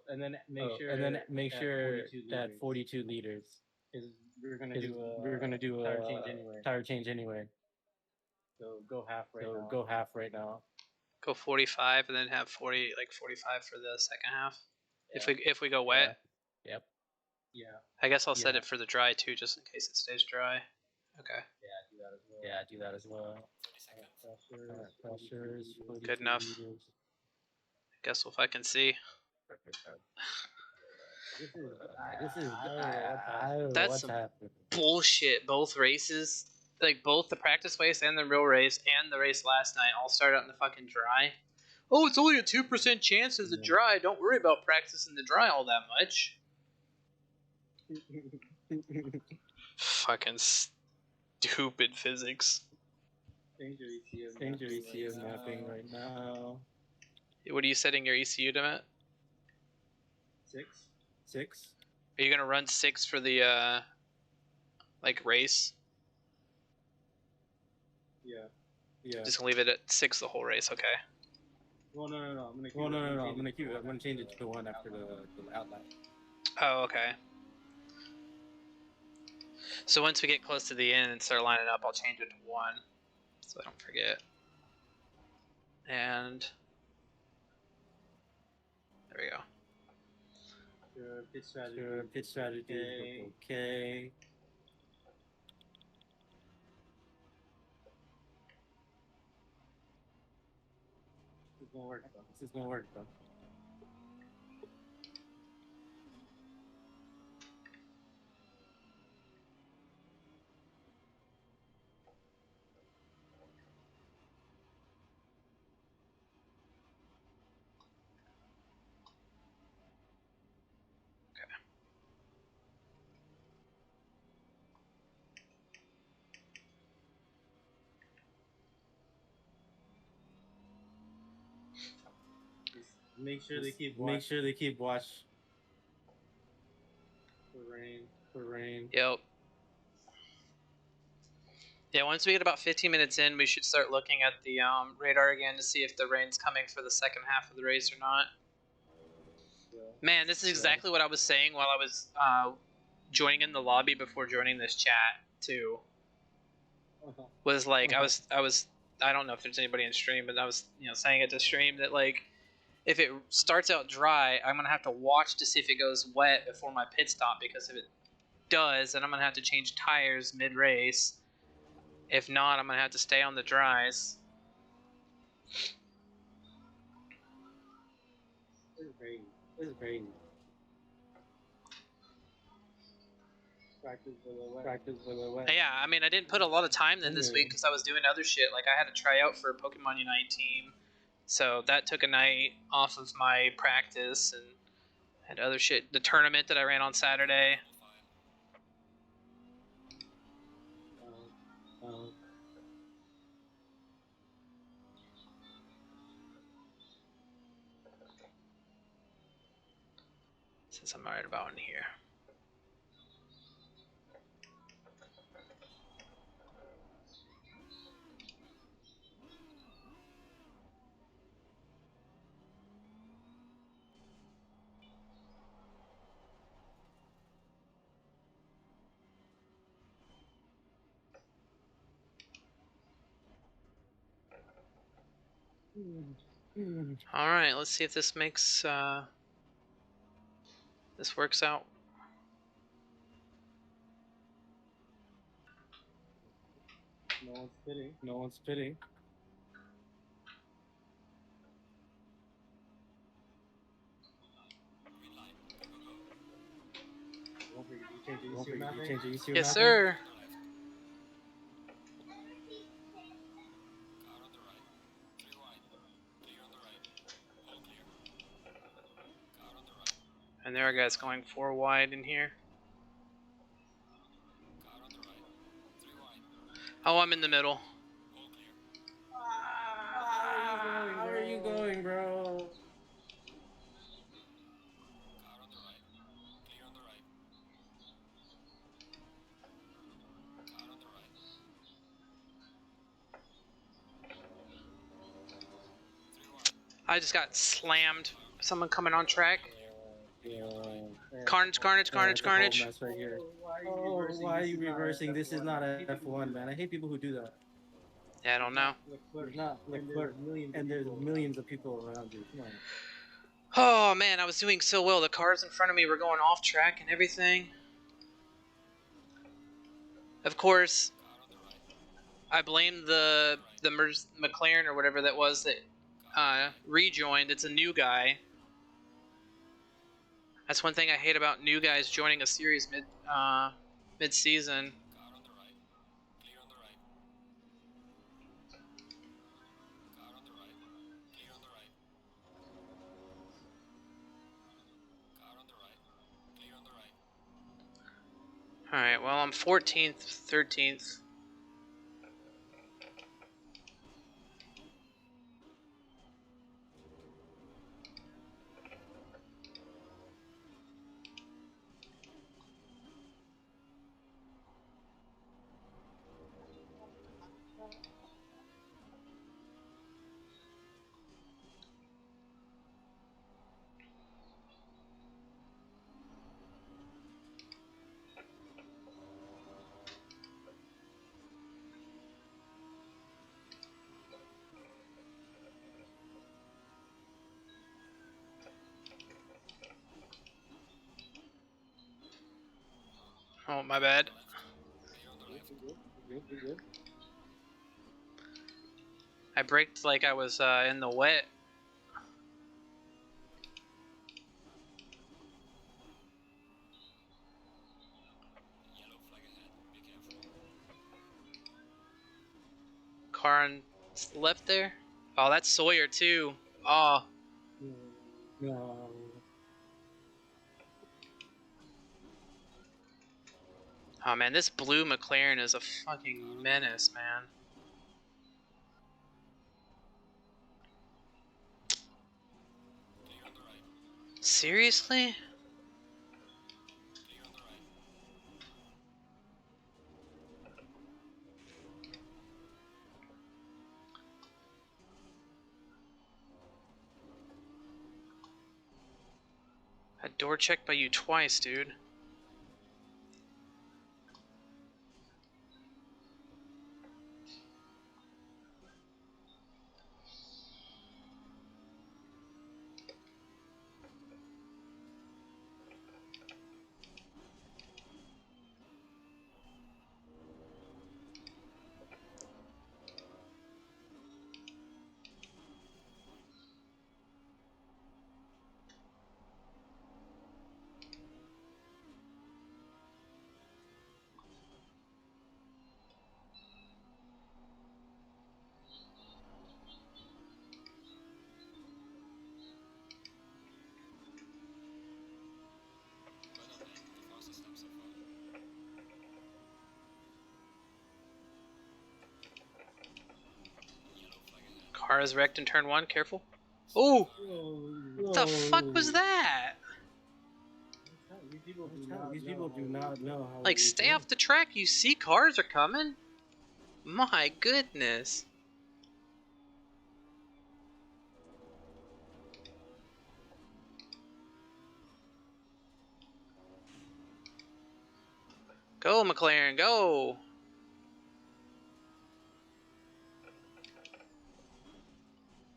and then make sure that 42 liters. Because we're gonna do a tire change anyway. So go half right now. Go 45 and then have 45 for the second half. Yeah. If we go wet. Yeah. Yep. Yeah. I guess I'll set it for the dry too, just in case it stays dry. Okay. Yeah, do that as well. Pressures. Good enough. Guess if I can see. That's some bullshit. Both races, like both the practice race and the real race and the race last night, all started out in the fucking dry. Oh, it's only a 2% chance of the dry. Don't worry about practicing the dry all that much. Fucking stupid physics. Change your ECU mapping right now. What are you setting your ECU to at? 6. Are you gonna run 6 for the race? Yeah. Just leave it at 6 the whole race, okay? Well, no. I'm gonna change it to 1 after the outlet. Oh, okay. So once we get close to the end and start lining up, I'll change it to 1, so I don't forget. And there we go. Sure, pit strategy. Okay. This is gonna work though. Make sure they keep watch. Make sure they keep watch. For rain. Yep. Yeah, once we get about 15 minutes in, we should start looking at the radar again to see if the rain's coming for the second half of the race or not. Yeah. Man, this is exactly what I was saying while I was joining in the lobby before joining this chat too. Was like I was I don't know if there's anybody in stream, but I was saying it to stream that like if it starts out dry, I'm gonna have to watch to see if it goes wet before my pit stop, because if it does, then I'm gonna have to change tires mid-race. If not, I'm gonna have to stay on the dries. It's crazy. Practice for the wet. Yeah, I mean, I didn't put a lot of time in this week because I was doing other shit. Like I had to try out for a Pokemon Unite team, so that took a night off of my practice and had other shit. The tournament that I ran on Saturday. Since I'm right about in here. All right, let's see if this makes this works out. No one's spitting. No one's spitting. Yes, sir. And there are guys going 4 wide in here. Oh, I'm in the middle. How are you going, bro? I just got slammed. Someone coming on track. Carnage. Mess right here. Why are you reversing? This is not a F1, man. I hate people who do that. Yeah, I don't know. And there's millions of people around you. Come on. Oh man, I was doing so well. The cars in front of me were going off track and everything. Of course, I blame the McLaren or whatever that was that rejoined. It's a new guy. That's one thing I hate about new guys joining a series mid-season. Alright, well, I'm 14th, 13th. Oh, my bad. I braked like I was in the wet. Car on left there. Oh, that's Sawyer too. Oh. No. Oh man, this blue McLaren is a fucking menace, man. Seriously? Had door checked by you twice, dude. Car is wrecked in turn 1, careful. Oh! What the fuck was that? These people do not know how. Like, stay off the track, you see cars are coming? My goodness. Go, McLaren, go!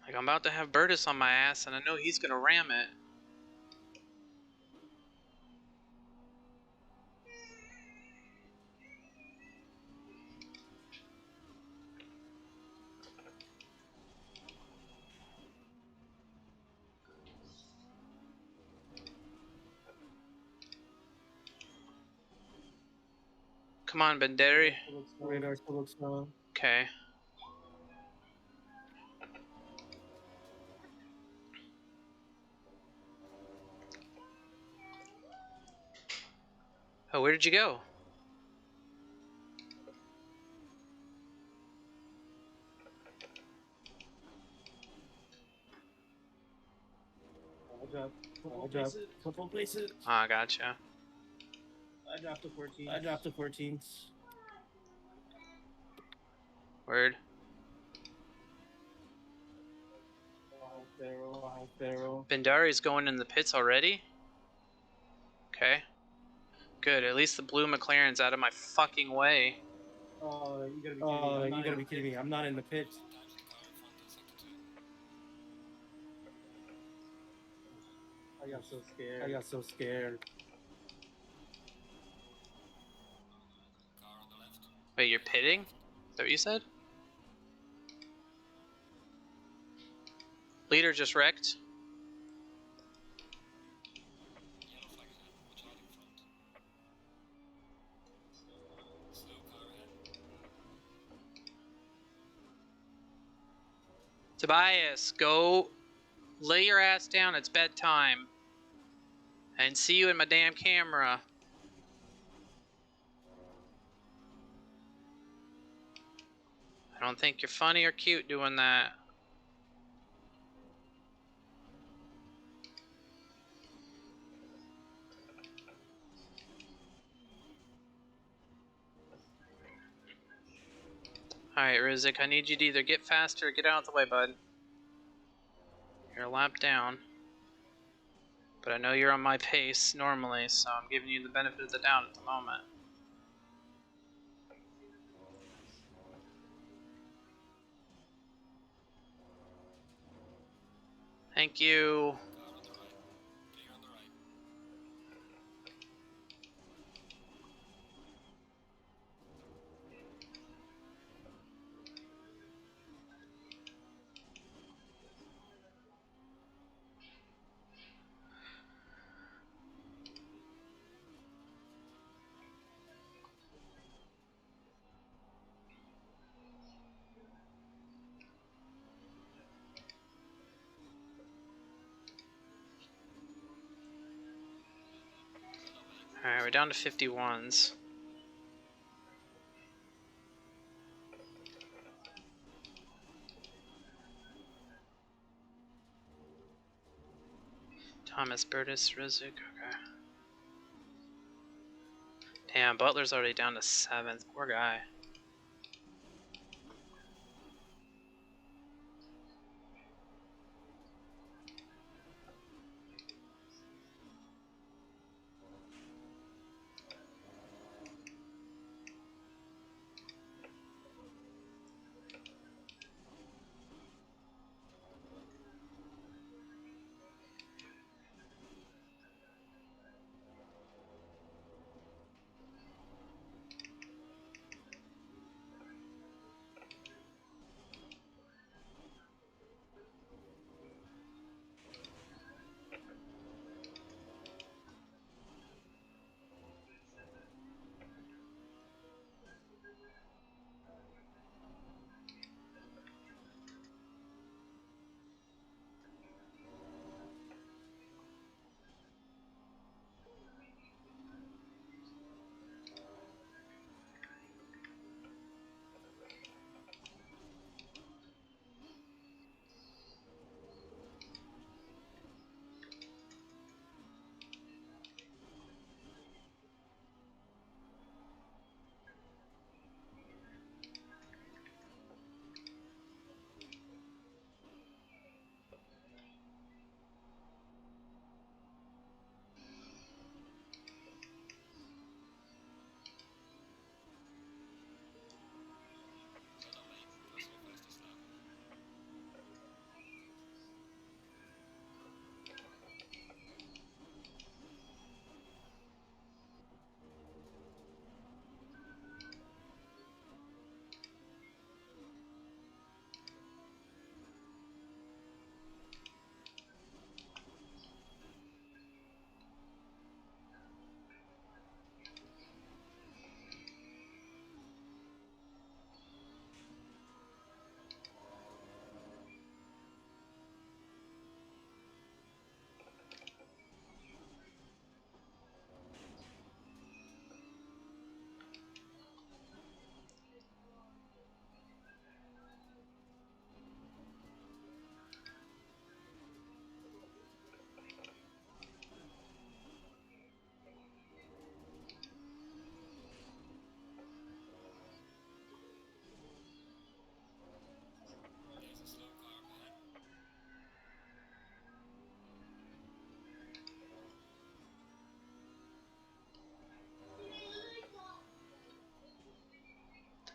Like, I'm about to have Burtis on my ass, and I know he's gonna ram it. Come on, Benderi. Radar still looks slow. Okay. Oh, where did you go? I dropped a couple places. Ah, gotcha. I dropped a 14. Word. Barrel. Bendari's going in the pits already? Okay. Good, at least the blue McLaren's out of my fucking way. Oh, you gotta be kidding me. I'm not in the pits. I got so scared. Wait, you're pitting? Is that what you said? Leader just wrecked. Tobias, go lay your ass down. It's bedtime. And see you in my damn camera. I don't think you're funny or cute doing that. Alright, Rizik, I need you to either get faster or get out of the way, bud. You're a lap down. But I know you're on my pace normally, so I'm giving you the benefit of the doubt at the moment. Thank you. Alright, we're down to 51s. Thomas Burtis Rizik. Okay. Damn, Butler's already down to 7th. Poor guy.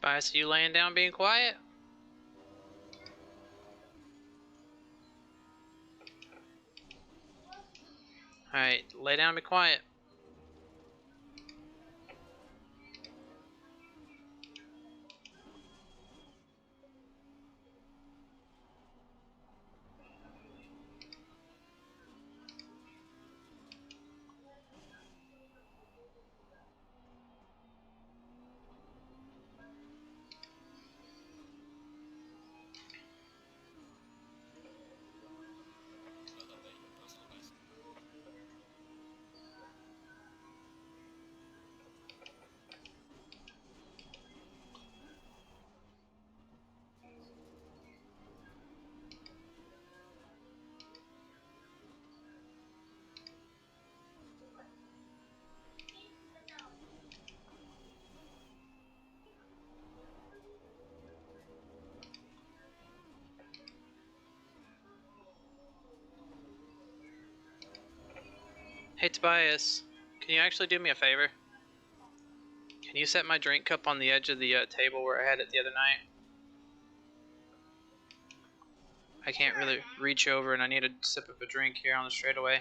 Tobias, are you laying down being quiet? Alright, lay down and be quiet. Hey Tobias, can you actually do me a favor? Can you set my drink cup on the edge of the table where I had it the other night? I can't really reach over and I need a sip of a drink here on the straightaway.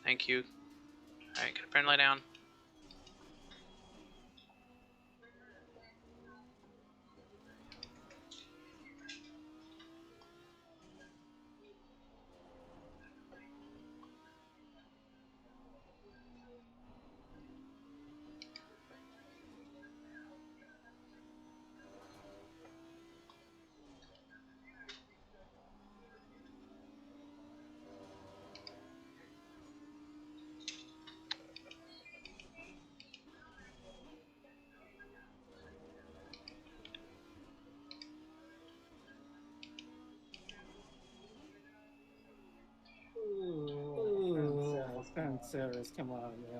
Thank you. Alright, can I lay down? Sarah's, come on, yeah.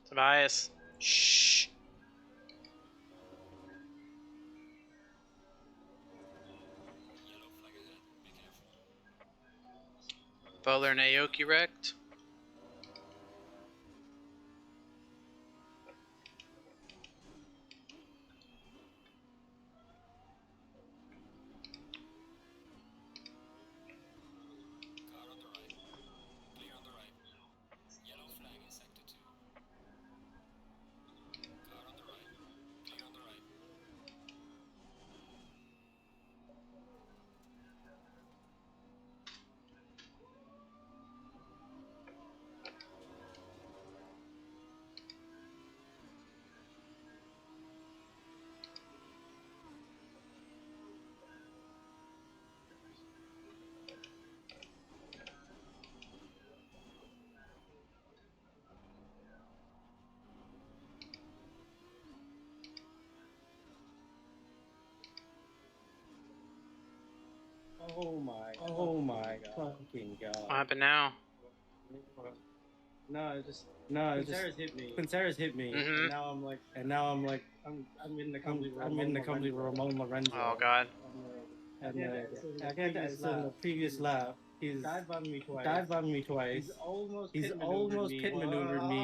Tobias. Shh. Butler and Aoki wrecked. Oh my fucking god. What happened now? No, it just Sarah's hit me. When Sarah's hit me, Mm-hmm. and now I'm like, I'm in the company. I'm in the company with Ramon Lorenzo. Oh god. And so in the previous lap, he's dive bombed me twice. He's almost pit maneuvered me.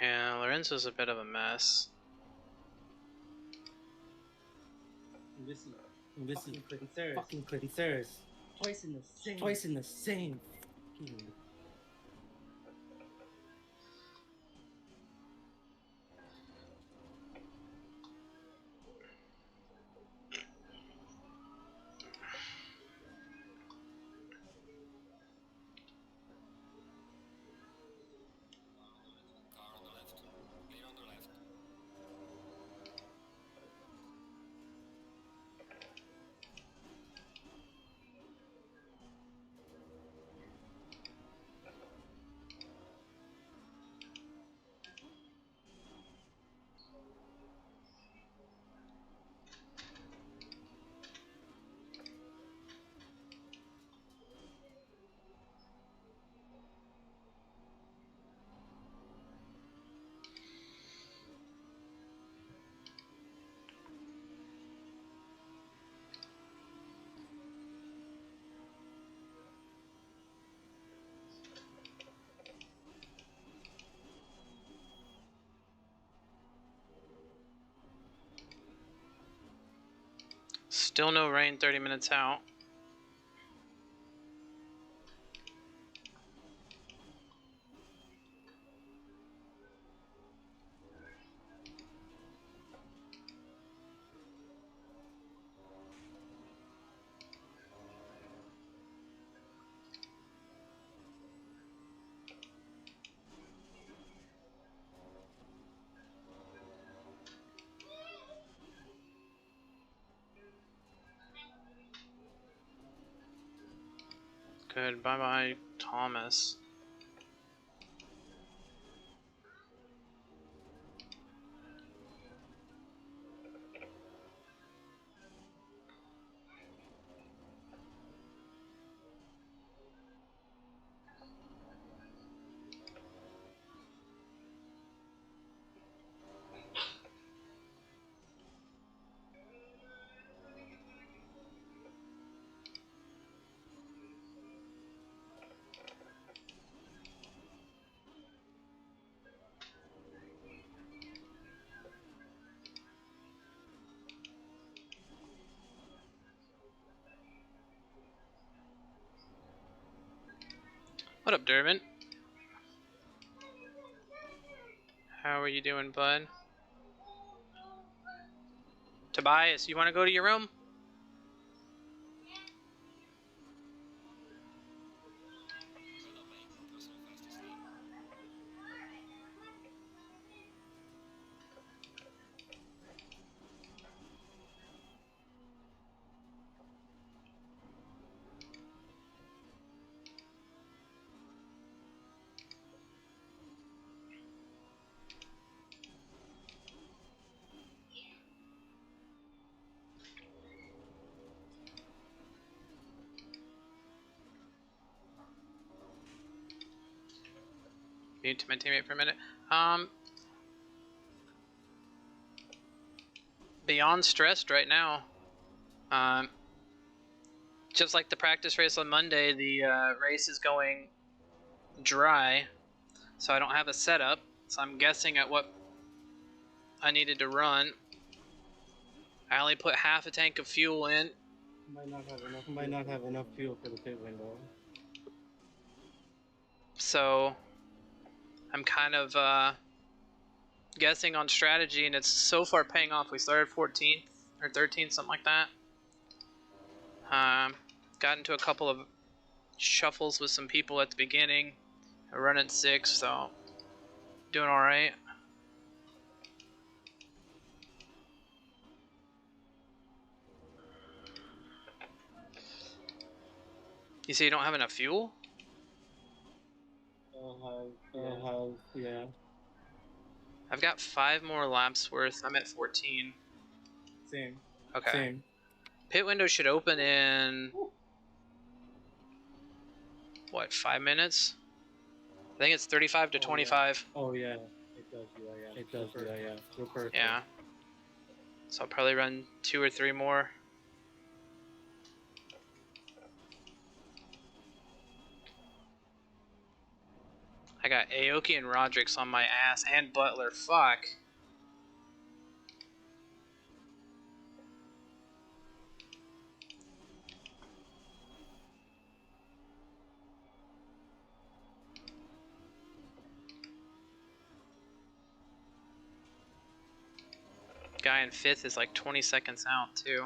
Yeah, Lorenzo's a bit of a mess. And this is fucking Clinton Saris. Twice in the same fucking. Still no rain 30 minutes out. Good. Bye-bye, Thomas. What up, Durbin? How are you doing, bud? Tobias, you want to go to your room? Mute to my teammate for a minute. Beyond stressed right now. Just like the practice race on Monday, the race is going dry, so I don't have a setup. So I'm guessing at what I needed to run. I only put half a tank of fuel in. Might not have enough fuel for the pit window. So I'm kind of guessing on strategy, and it's so far paying off. We started 14th or 13th, something like that. Got into a couple of shuffles with some people at the beginning. I run at 6, so doing all right. You say you don't have enough fuel? Yeah. I've got 5 more laps worth. I'm at 14. Same. Okay. Same. Pit window should open in what, 5 minutes? I think it's 35 to 25. Oh yeah. It does. Yeah. It does. Yeah. Real perfect. Yeah. So I'll probably run 2 or 3 more. I got Aoki and Rodrix on my ass, and Butler. Fuck. Guy in 5th is like 20 seconds out, too.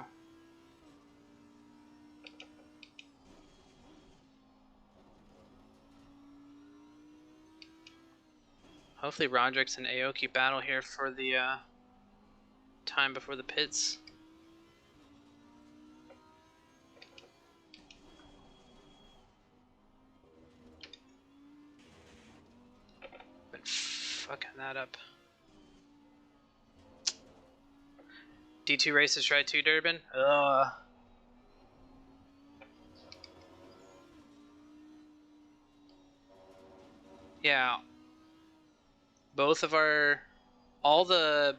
Hopefully Rodrix and Aoki battle here for the time before the pits. Been fucking that up. D2 races right too, Durbin? Ugh. Yeah. Both of all the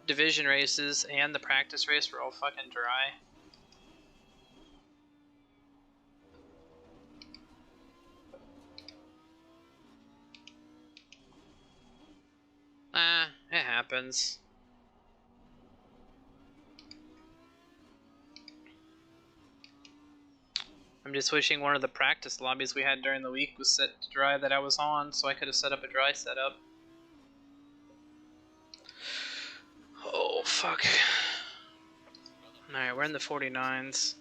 division races and the practice race were all fucking dry. It happens. I'm just wishing one of the practice lobbies we had during the week was set to dry that I was on, so I could have set up a dry setup. Oh, fuck. Alright, we're in the 49s.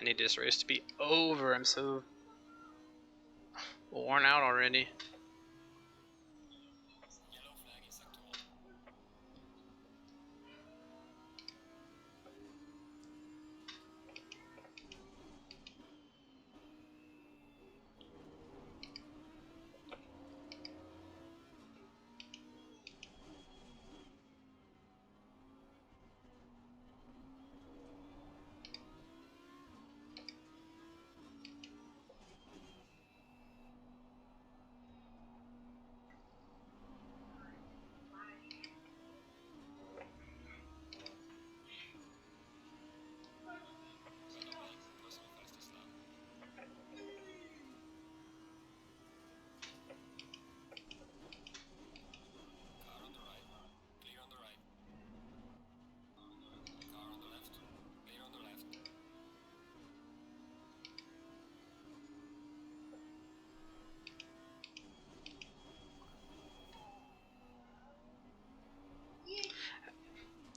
need this race to be over. I'm so worn out already.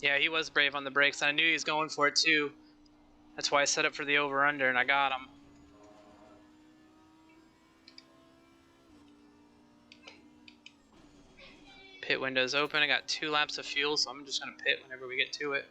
Yeah, he was brave on the brakes. I knew he was going for it too. That's why I set up for the over-under, and I got him. Pit window's open. I got 2 laps of fuel, so I'm just going to pit whenever we get to it.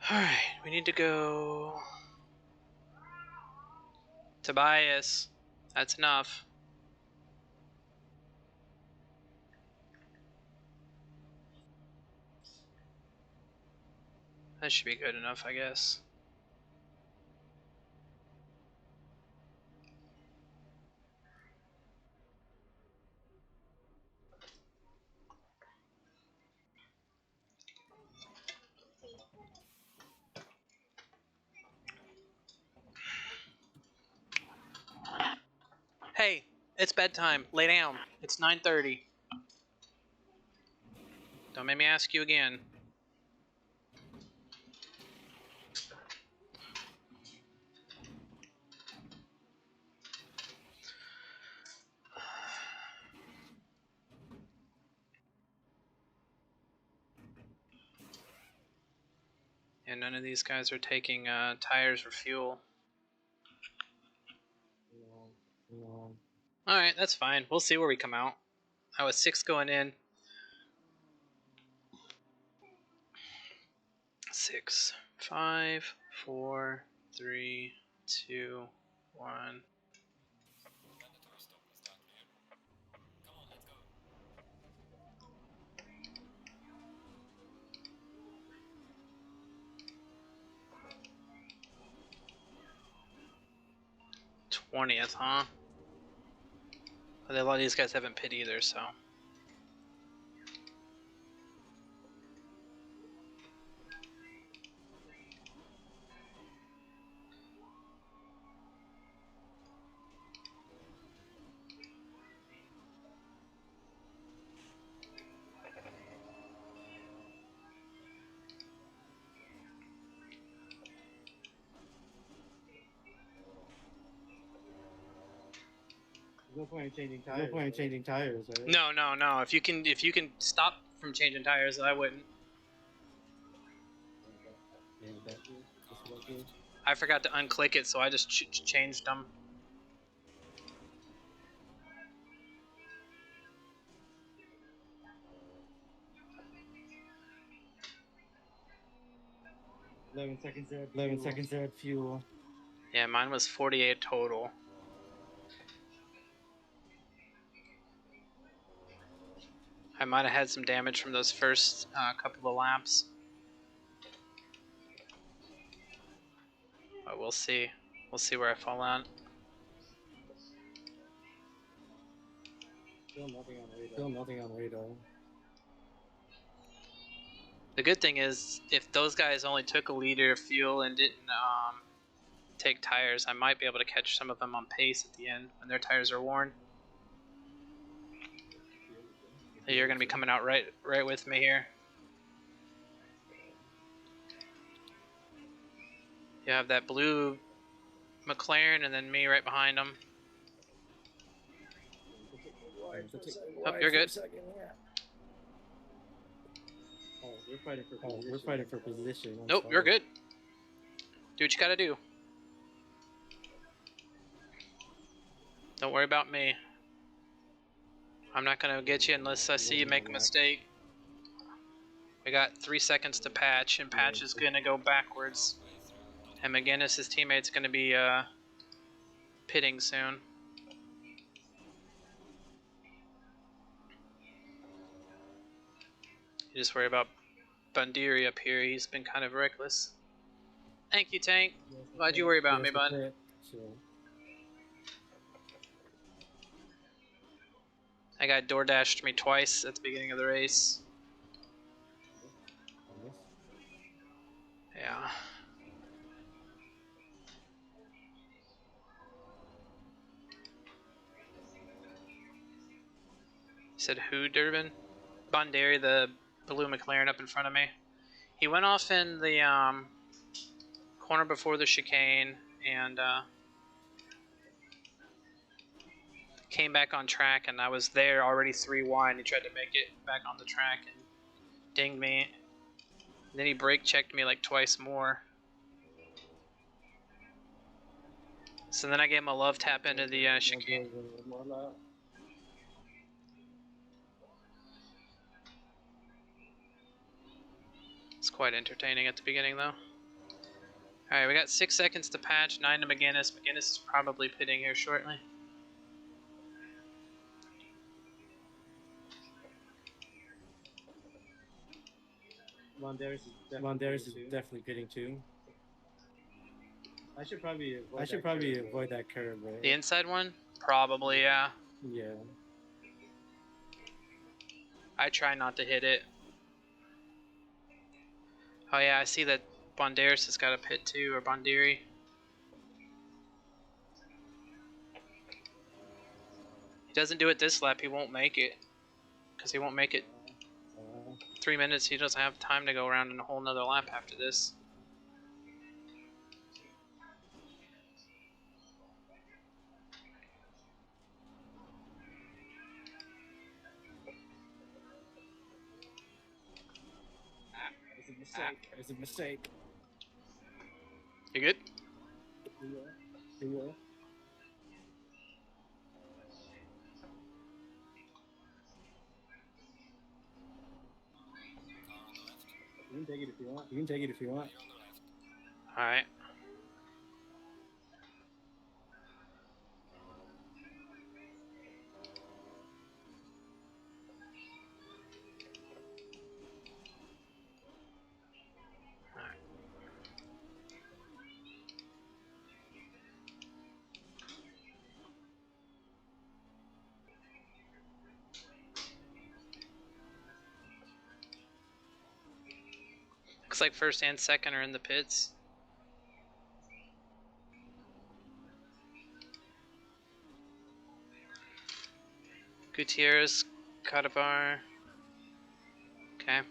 Alright, we need to go... Tobias. That's enough. That should be good enough, I guess. Hey, it's bedtime. Lay down. It's 9:30. Don't make me ask you again. And none of these guys are taking tires or fuel. Alright, that's fine. We'll see where we come out. I was 6 going in. 6, 5, 4, 3, 2, 1. 20th, huh? But a lot of these guys haven't pit either, so. No point in changing tires. No point in changing tires, right? No. If you can stop from changing tires, I wouldn't. Yeah, that's I forgot to unclick it, so I just changed them. 11 seconds to add fuel. 11 seconds to add fuel. Yeah, mine was 48 total. I might have had some damage from those first couple of laps. But we'll see. We'll see where I fall out. Still nothing on radar. Still nothing on radar. The good thing is, if those guys only took a liter of fuel and didn't take tires, I might be able to catch some of them on pace at the end when their tires are worn. You're going to be coming out right with me here. You have that blue McLaren and then me right behind them. Oh, you're good. Oh, we're fighting for position. We're fighting for position. Nope, you're good. Do what you gotta do. Don't worry about me. I'm not gonna get you unless I see you make a mistake. We got 3 seconds to patch, and patch is gonna go backwards. And McGinnis' teammate's gonna be pitting soon. You just worry about Bundiri up here. He's been kind of reckless. Thank you, Tank. Glad you worry about me, bud. That guy door dashed me twice at the beginning of the race. Yeah. You said who, Durbin? Bondari, the blue McLaren up in front of me. He went off in the corner before the chicane and came back on track, and I was there already 3 wide. He tried to make it back on the track and dinged me. And then he brake checked me like twice more. So then I gave him a love tap into the chicane. It's quite entertaining at the beginning, though. Alright, we got 6 seconds to patch, 9 to McGinnis. McGinnis is probably pitting here shortly. Mondaris is definitely pitting too. I should probably avoid that curve, right? The inside one? Probably, yeah. Yeah. I try not to hit it. Oh yeah, I see that Bondaris has got a pit too, or Bondiri. He doesn't do it this lap, he won't make it. Because he won't make it 3 minutes, he doesn't have time to go around in a whole nother lap after this. It's a mistake. You good? Yeah. You can take it if you want. You can take it if you want. Alright. Looks like first and second are in the pits. Gutierrez, Cadavar. Okay.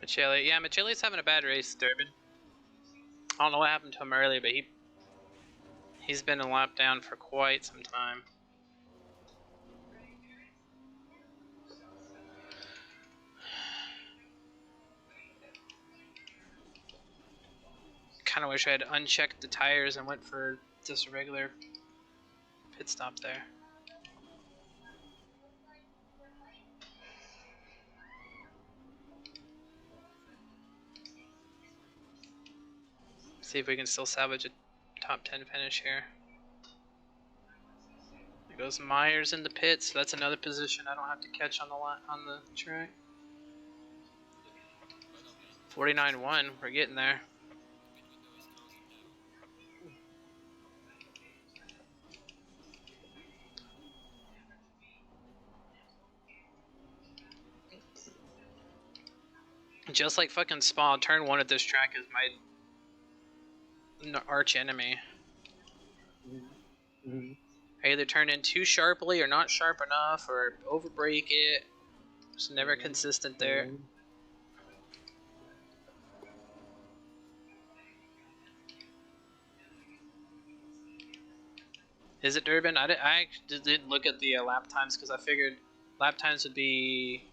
Michele. Yeah, Michele's having a bad race, Durbin. I don't know what happened to him earlier, but he's been a lap down for quite some time. Kind of wish I had unchecked the tires and went for just a regular pit stop there. See if we can still salvage a top 10 finish here. There goes Myers in the pits. So that's another position I don't have to catch on the track. 49.1. We're getting there. Just like fucking Spa, turn 1 at this track is my arch enemy. I either turn in too sharply or not sharp enough or overbrake it. It's never consistent there. Is it Durbin? I just didn't look at the lap times because I figured lap times would be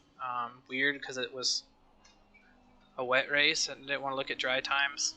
weird because it was a wet race and I didn't want to look at dry times.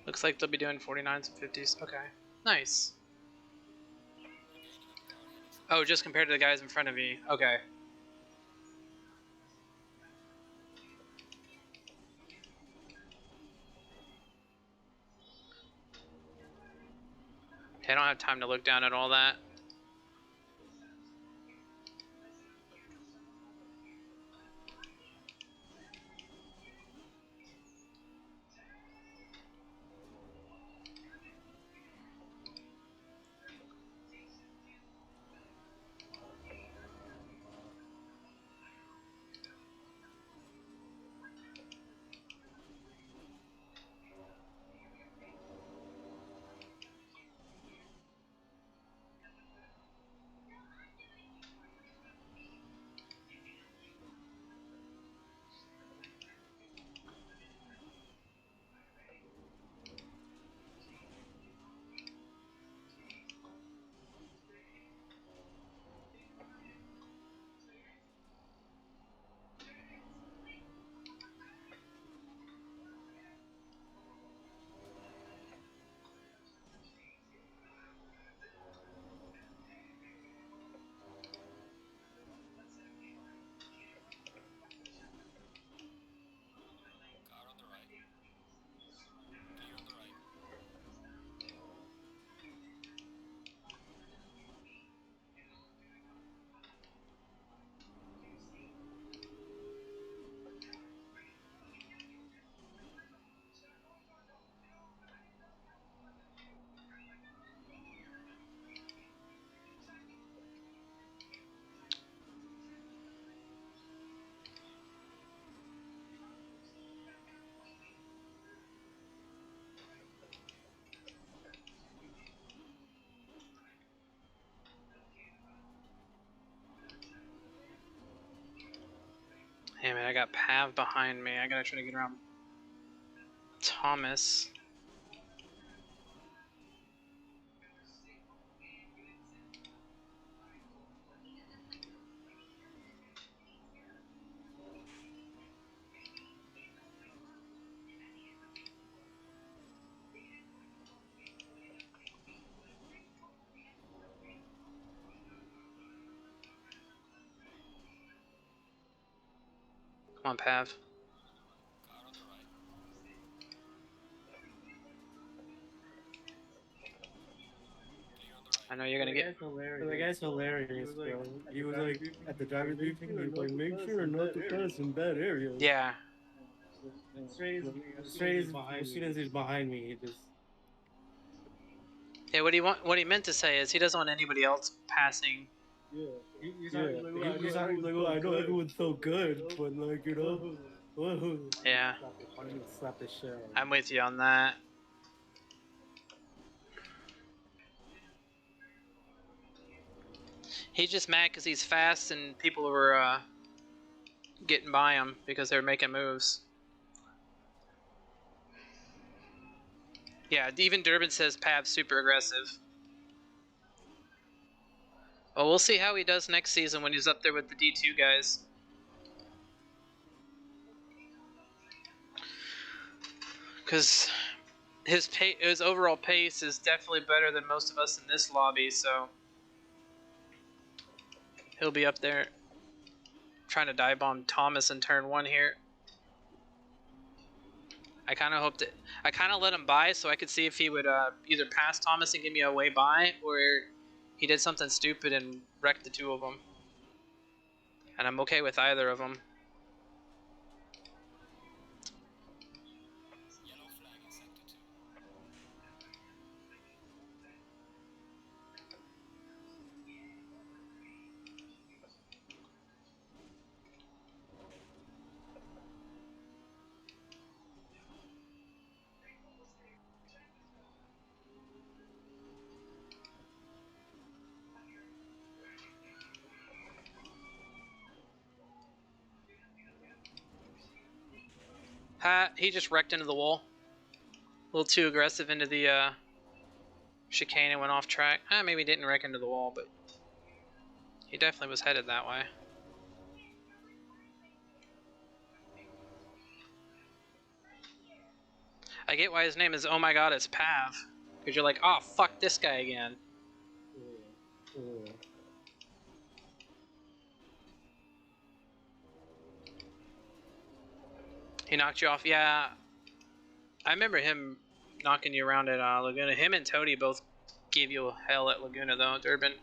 Looks like they'll be doing 49s and 50s. Okay, nice. Oh, just compared to the guys in front of me. Okay. I don't have time to look down at all that. Hey man, I got Pav behind me. I gotta try to get around Thomas. Come on, Pav. I know you're gonna get. The guy's hilarious, bro. He was like at the driver's briefing. He was like, "Make sure not to pass in bad areas." Yeah. Straight as soon as he's behind me, he just. Yeah. What he meant to say is he doesn't want anybody else passing. Yeah. He's like, "Oh, I know everyone's so good, but like, you know." Yeah. Slap the shit out of him. I'm with you on that. He's just mad because he's fast and people were getting by him because they were making moves. Yeah, even Durbin says Pav's super aggressive. Well, we'll see how he does next season when he's up there with the D2 guys. Because his overall pace is definitely better than most of us in this lobby, so he'll be up there trying to dive bomb Thomas in turn 1 here. I kind of let him by so I could see if he would either pass Thomas and give me a way by, or he did something stupid and wrecked the two of them. And I'm okay with either of them. He just wrecked into the wall. A little too aggressive into the chicane and went off track. Maybe he didn't wreck into the wall, but he definitely was headed that way. I get why his name is Oh My God, it's Pav. Because you're like, oh, fuck this guy again. He knocked you off? Yeah. I remember him knocking you around at Laguna. Him and Toady both gave you hell at Laguna, though, Durbin.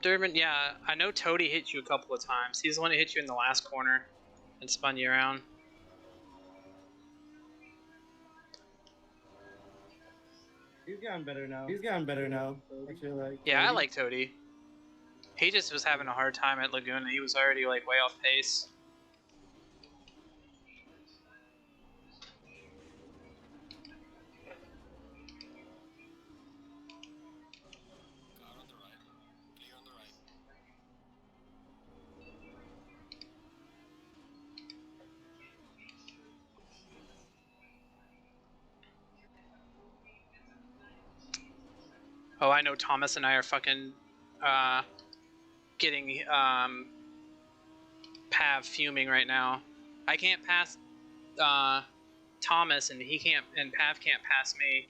Durbin, yeah, I know Toady hit you a couple of times. He's the one who hit you in the last corner and spun you around. He's gotten better now. I feel like. Yeah, I like Toady. He just was having a hard time at Laguna. He was already like way off pace. Oh, I know Thomas and I are fucking getting Pav fuming right now. I can't pass Thomas and he can't, and Pav can't pass me.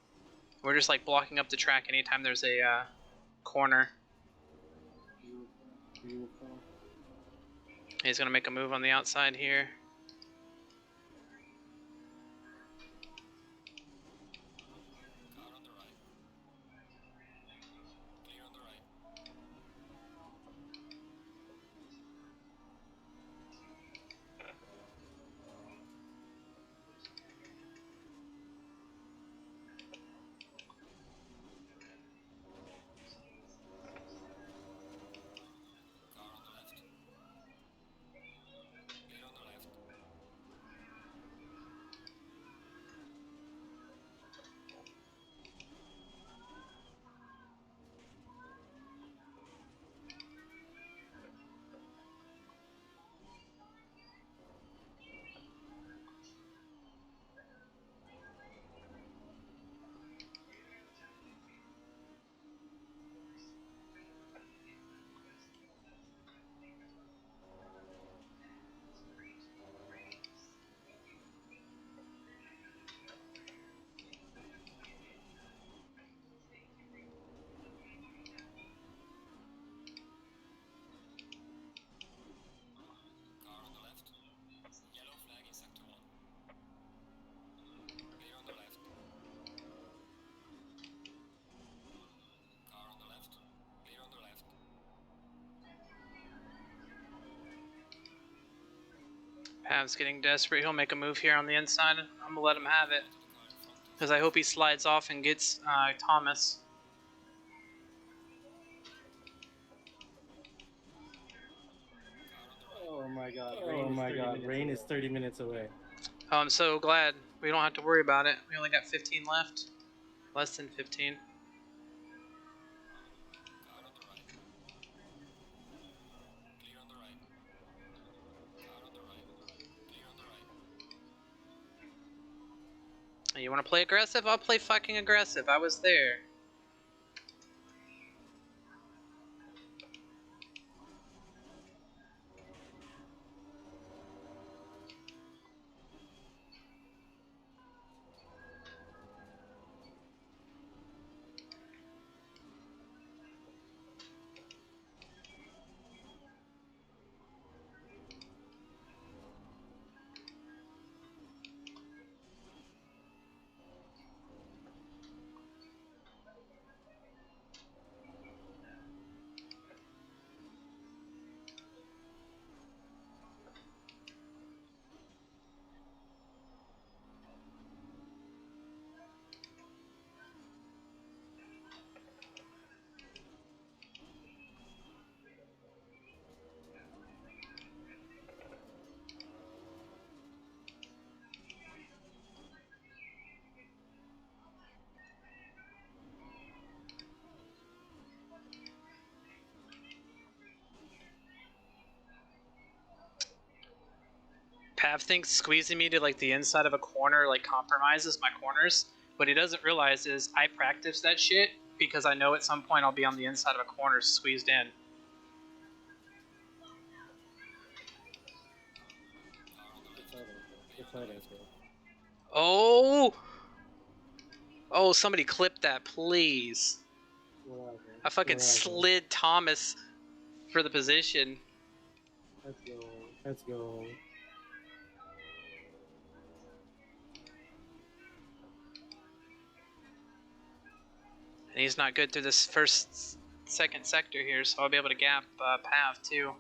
We're just like blocking up the track anytime there's a corner. He's gonna make a move on the outside here. Pav's getting desperate. He'll make a move here on the inside. I'm gonna let him have it. Because I hope he slides off and gets Thomas. Oh my god, rain is 30 minutes away. Oh, I'm so glad. We don't have to worry about it. We only got 15 left. Less than 15. You want to play aggressive? I'll play fucking aggressive. I was there. Pav thinks squeezing me to like the inside of a corner like compromises my corners. What he doesn't realize is I practice that shit because I know at some point I'll be on the inside of a corner squeezed in. Oh! Oh, somebody clip that, please. I fucking slid Thomas for the position. Let's go. And he's not good through this second sector here, so I'll be able to gap Pav too.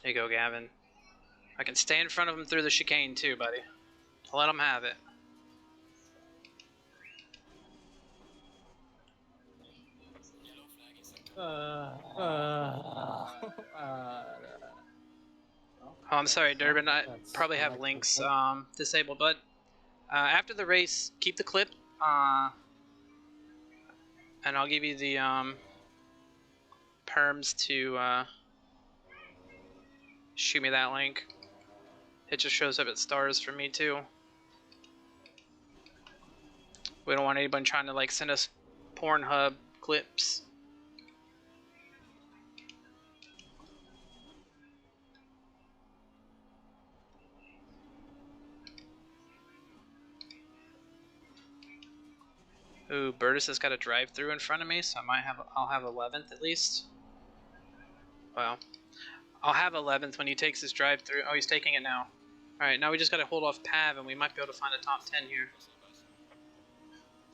There you go, Gavin. I can stay in front of him through the chicane too, buddy. I'll let him have it. Oh, I'm sorry, Durbin. I probably have links disabled, but after the race, keep the clip, and I'll give you the perms to shoot me that link. It just shows up at stars for me too. We don't want anybody trying to like send us Pornhub clips. Ooh, Burtis has got a drive-through in front of me, so I'll have 11th at least. Well, I'll have 11th when he takes his drive-through. Oh, he's taking it now. Alright, now we just gotta hold off Pav, and we might be able to find a top 10 here.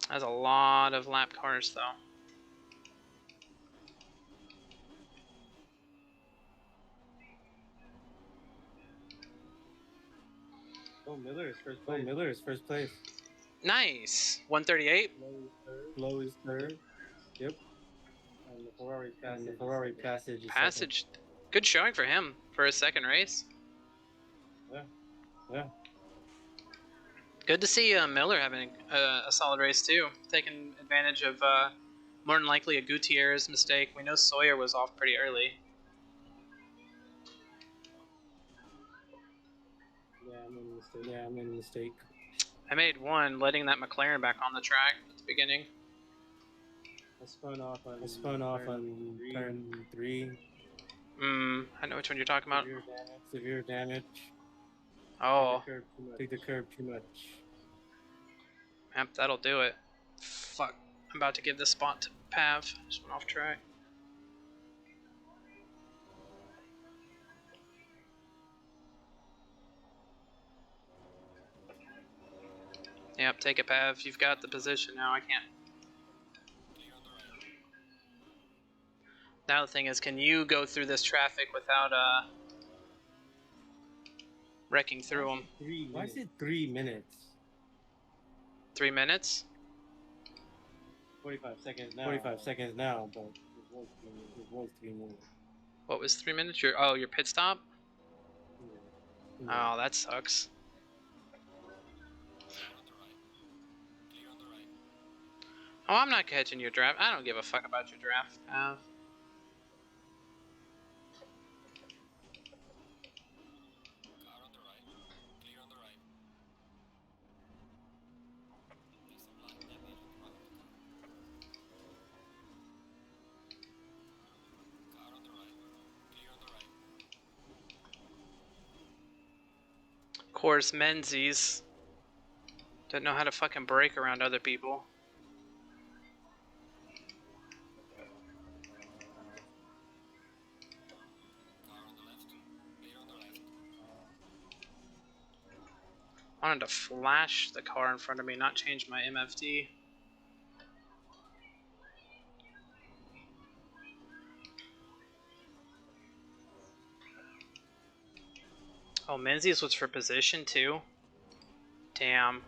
That's a lot of lap cars, though. Oh, Miller is first place. Nice! 138? Low is third. Yep. And the Ferrari Passage is Passage. Good showing for him for his second race. Yeah. Good to see Miller having a solid race too, taking advantage of more than likely a Gutierrez mistake. We know Sawyer was off pretty early. Yeah, I made a mistake. I made one, letting that McLaren back on the track at the beginning. I spun off on turn 3. I know which one you're talking about. Severe damage. Oh. Take the curb too much. Yep, that'll do it. Fuck. I'm about to give this spot to Pav. Just went off track. Yep, take it, Pav. You've got the position now. I can't. Now the thing is, can you go through this traffic without wrecking through them? Why is it 3 minutes? 3 minutes? 45 seconds now. 45 seconds now, but it was 3 minutes. What was 3 minutes? Your pit stop? Yeah. Oh, that sucks. Oh, I'm not catching your draft. I don't give a fuck about your draft. Of course, Menzies don't know how to fucking brake around other people. I wanted to flash the car in front of me, not change my MFD. Oh, Menzies was for position too? Damn.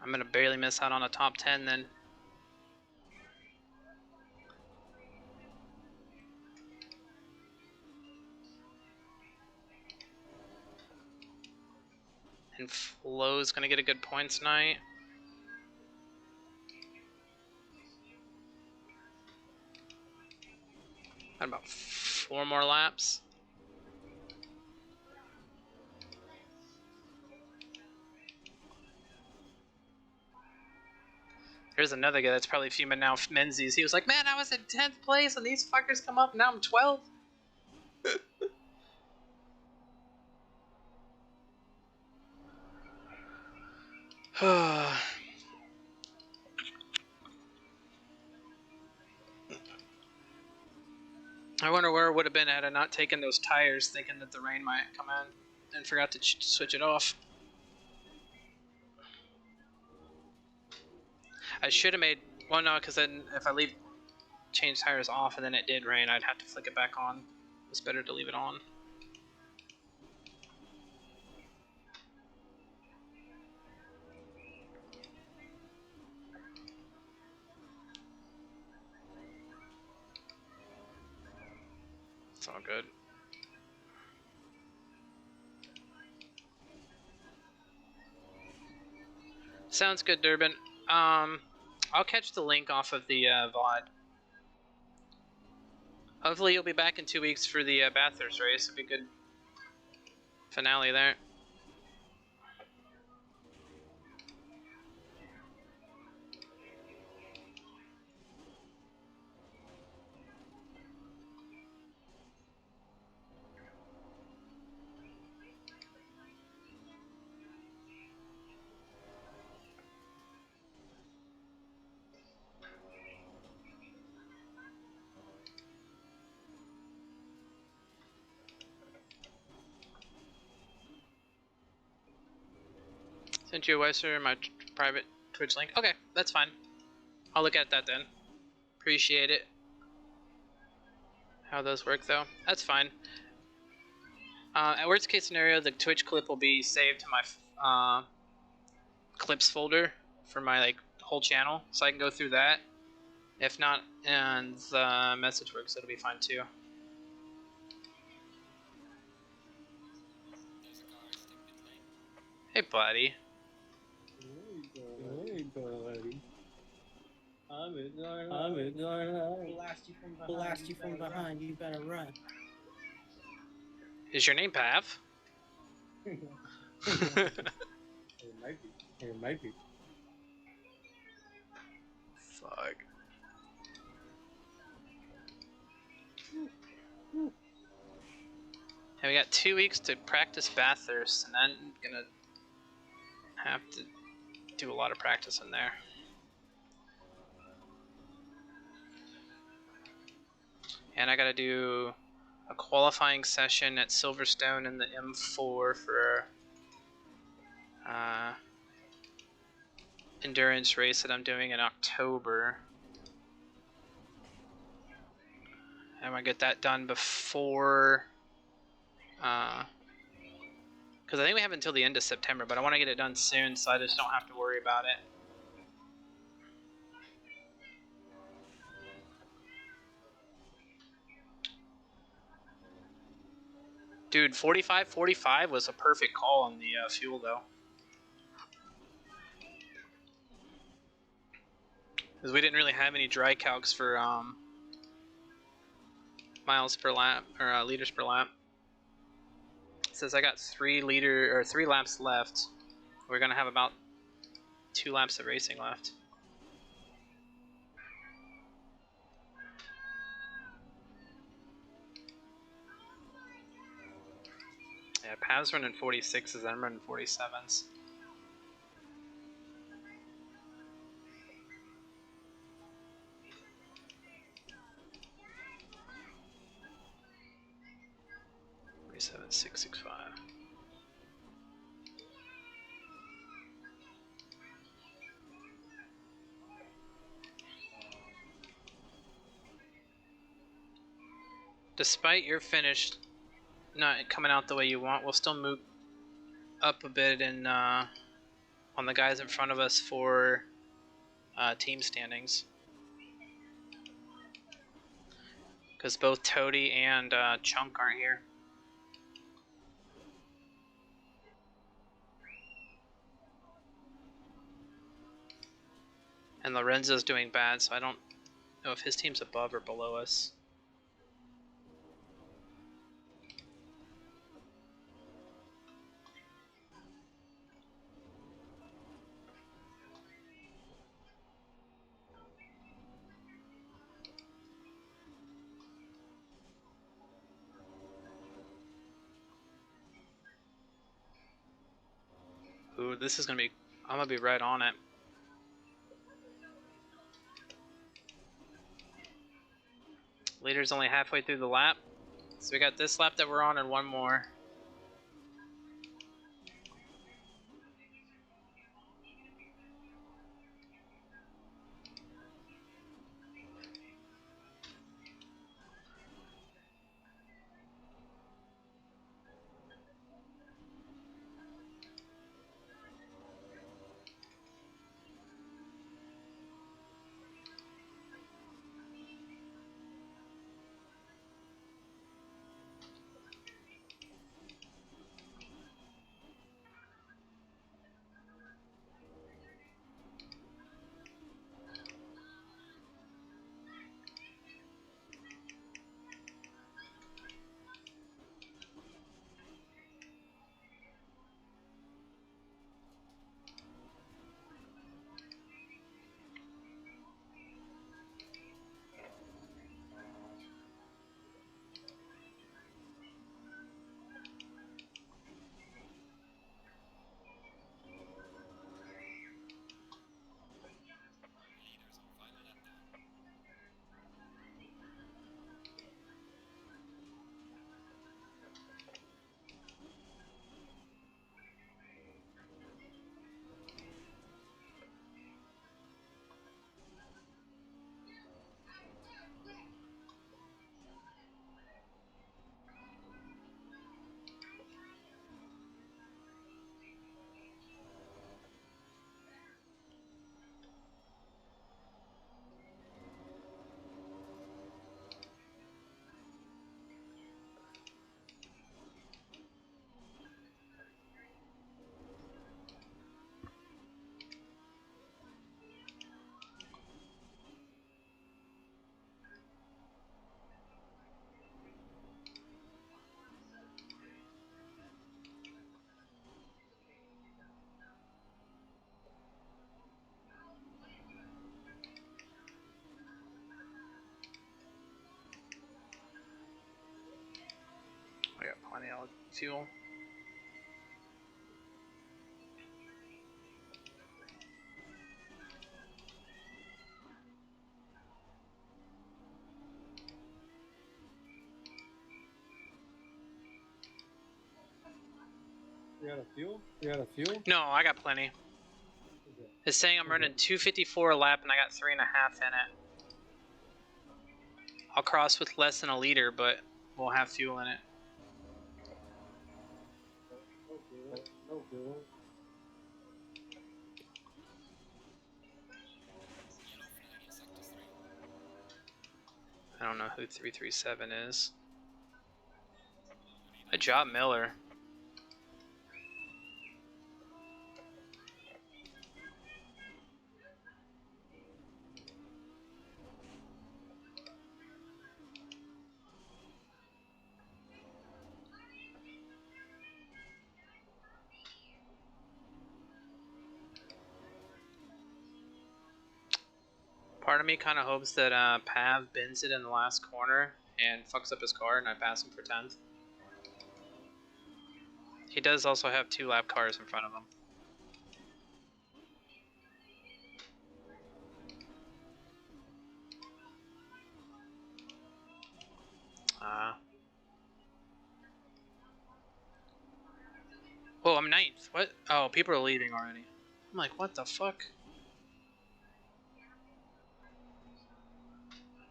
I'm gonna barely miss out on a top 10 then. And Flo's gonna get a good points night. Got about 4 more laps. There's another guy that's probably fuming now, Menzies. He was like, man, I was in 10th place and these fuckers come up and now I'm 12th. I wonder where it would have been had I not taken those tires, thinking that the rain might come in, and forgot to switch it off. I should have made, well, no, because then if I change tires off and then it did rain, I'd have to flick it back on. It's better to leave it on. It's all good. Sounds good, Durbin. I'll catch the link off of the VOD. Hopefully you'll be back in 2 weeks for the Bathurst race. It'll be a good finale there. Sent you a Weiser, my private Twitch link. Okay, that's fine. I'll look at that then. Appreciate it. How those work though. That's fine. At worst case scenario, the Twitch clip will be saved to my clips folder for my whole channel, so I can go through that. If not, and the message works, it'll be fine too. Hey, buddy. Hey, buddy. I'm gonna blast you from behind. You better run. Is your name Pav? It might be. It might be. Fuck. And we got 2 weeks to practice Bathurst, and I'm gonna have to do a lot of practice in there. And I gotta do a qualifying session at Silverstone in the M4 for endurance race that I'm doing in October. I want to get that done before, because I think we have until the end of September, but I want to get it done soon so I just don't have to worry about it. Dude, 45-45 was a perfect call on the fuel, though. Because we didn't really have any dry calcs for miles per lap, or liters per lap. It says I got 3 laps left. We're going to have about 2 laps of racing left. Yeah, Pav's running 46s, I'm running 47s. Seven 665. Despite your finish not coming out the way you want, we'll still move up a bit in on the guys in front of us for team standings. Because both Toady and Chunk aren't here. And Lorenzo's doing bad, so I don't know if his team's above or below us. Ooh, this is gonna be, I'm gonna be right on it. Leader's only halfway through the lap. So we got this lap that we're on and one more. I got plenty of fuel. You got a fuel? No, I got plenty. It's saying I'm running 254 a lap and I got 3.5 in it. I'll cross with less than a liter, but we'll have fuel in it. I don't know who 337 is. Good job, Miller. Part of me kind of hopes that Pav bends it in the last corner and fucks up his car and I pass him for 10th. He does also have 2 lap cars in front of him. Oh, I'm 9th. What? Oh, people are leaving already. I'm like, what the fuck?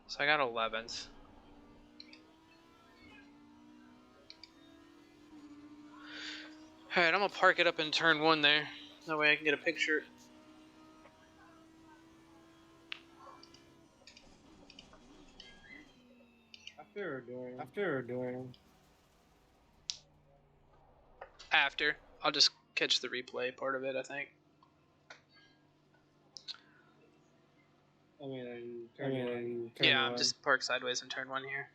So I got 11th. Alright, I'm gonna park it up in turn 1 there. That way I can get a picture. After or during? After. I'll just catch the replay part of it, I think. I mean, turn Yeah, one. I'm just parked sideways in turn 1 here.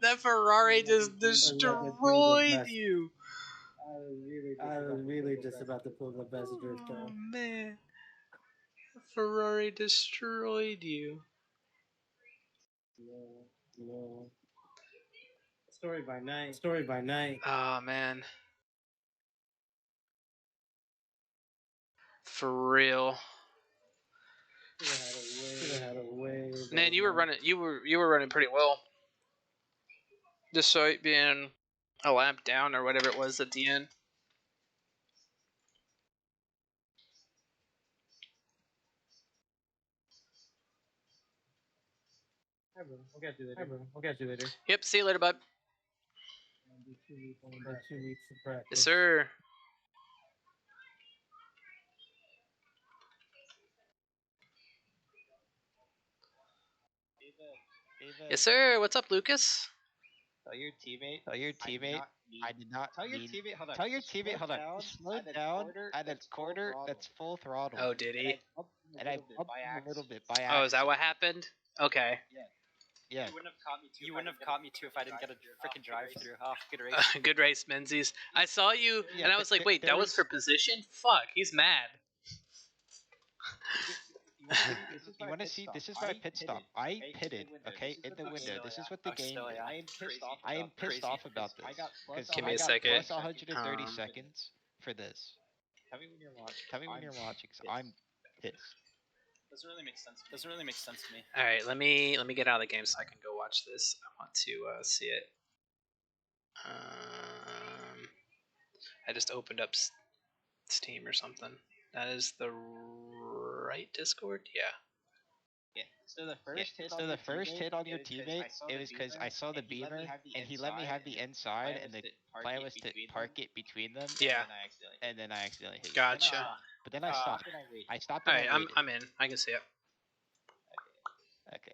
That Ferrari just destroyed you. I was really just about to pull the best drift Oh, car. man. Ferrari destroyed you. No. Story by night. Oh, man. For real. Should have had a way. Man, you were running pretty well. Despite being a lap down or whatever it was at the end. Hi, bro. We'll catch you later. Yep, see you later, bud. Got 2 weeks of practice. Yes, sir. David, Yes, sir. What's up, Lucas? tell your teammate. I did not. Tell your teammate. Hold on. Tell your teammate. Hold on. He slowed down at a quarter that's full throttle. Oh, did he? And I bumped him a little bit by accident. Oh, is that what happened? Okay. Yeah. You wouldn't have caught me too if I didn't get a freaking drive-through. Oh, good race. Good race, Menzies. I saw you, and I was like, wait, that was for position? Fuck, he's mad. You want to see? This is my pit stop. I pitted, okay, in the window. This is what the game did. I am pissed off about this. Because Give me I a got second. plus 130 seconds for this. Tell me when you're watching. Because I'm pissed. Doesn't really make sense to me. All right, let me get out of the game so I can go watch this. I want to see it. I just opened up Steam or something. That is the right Discord? Yeah. Yeah. So the first hit on your teammate, it was because I saw the beamer and he let me have the inside, and the plan was to park it between them. Yeah. And then I accidentally hit. Gotcha. But then I stopped. I stopped. All right, I'm in. I can see it. Okay.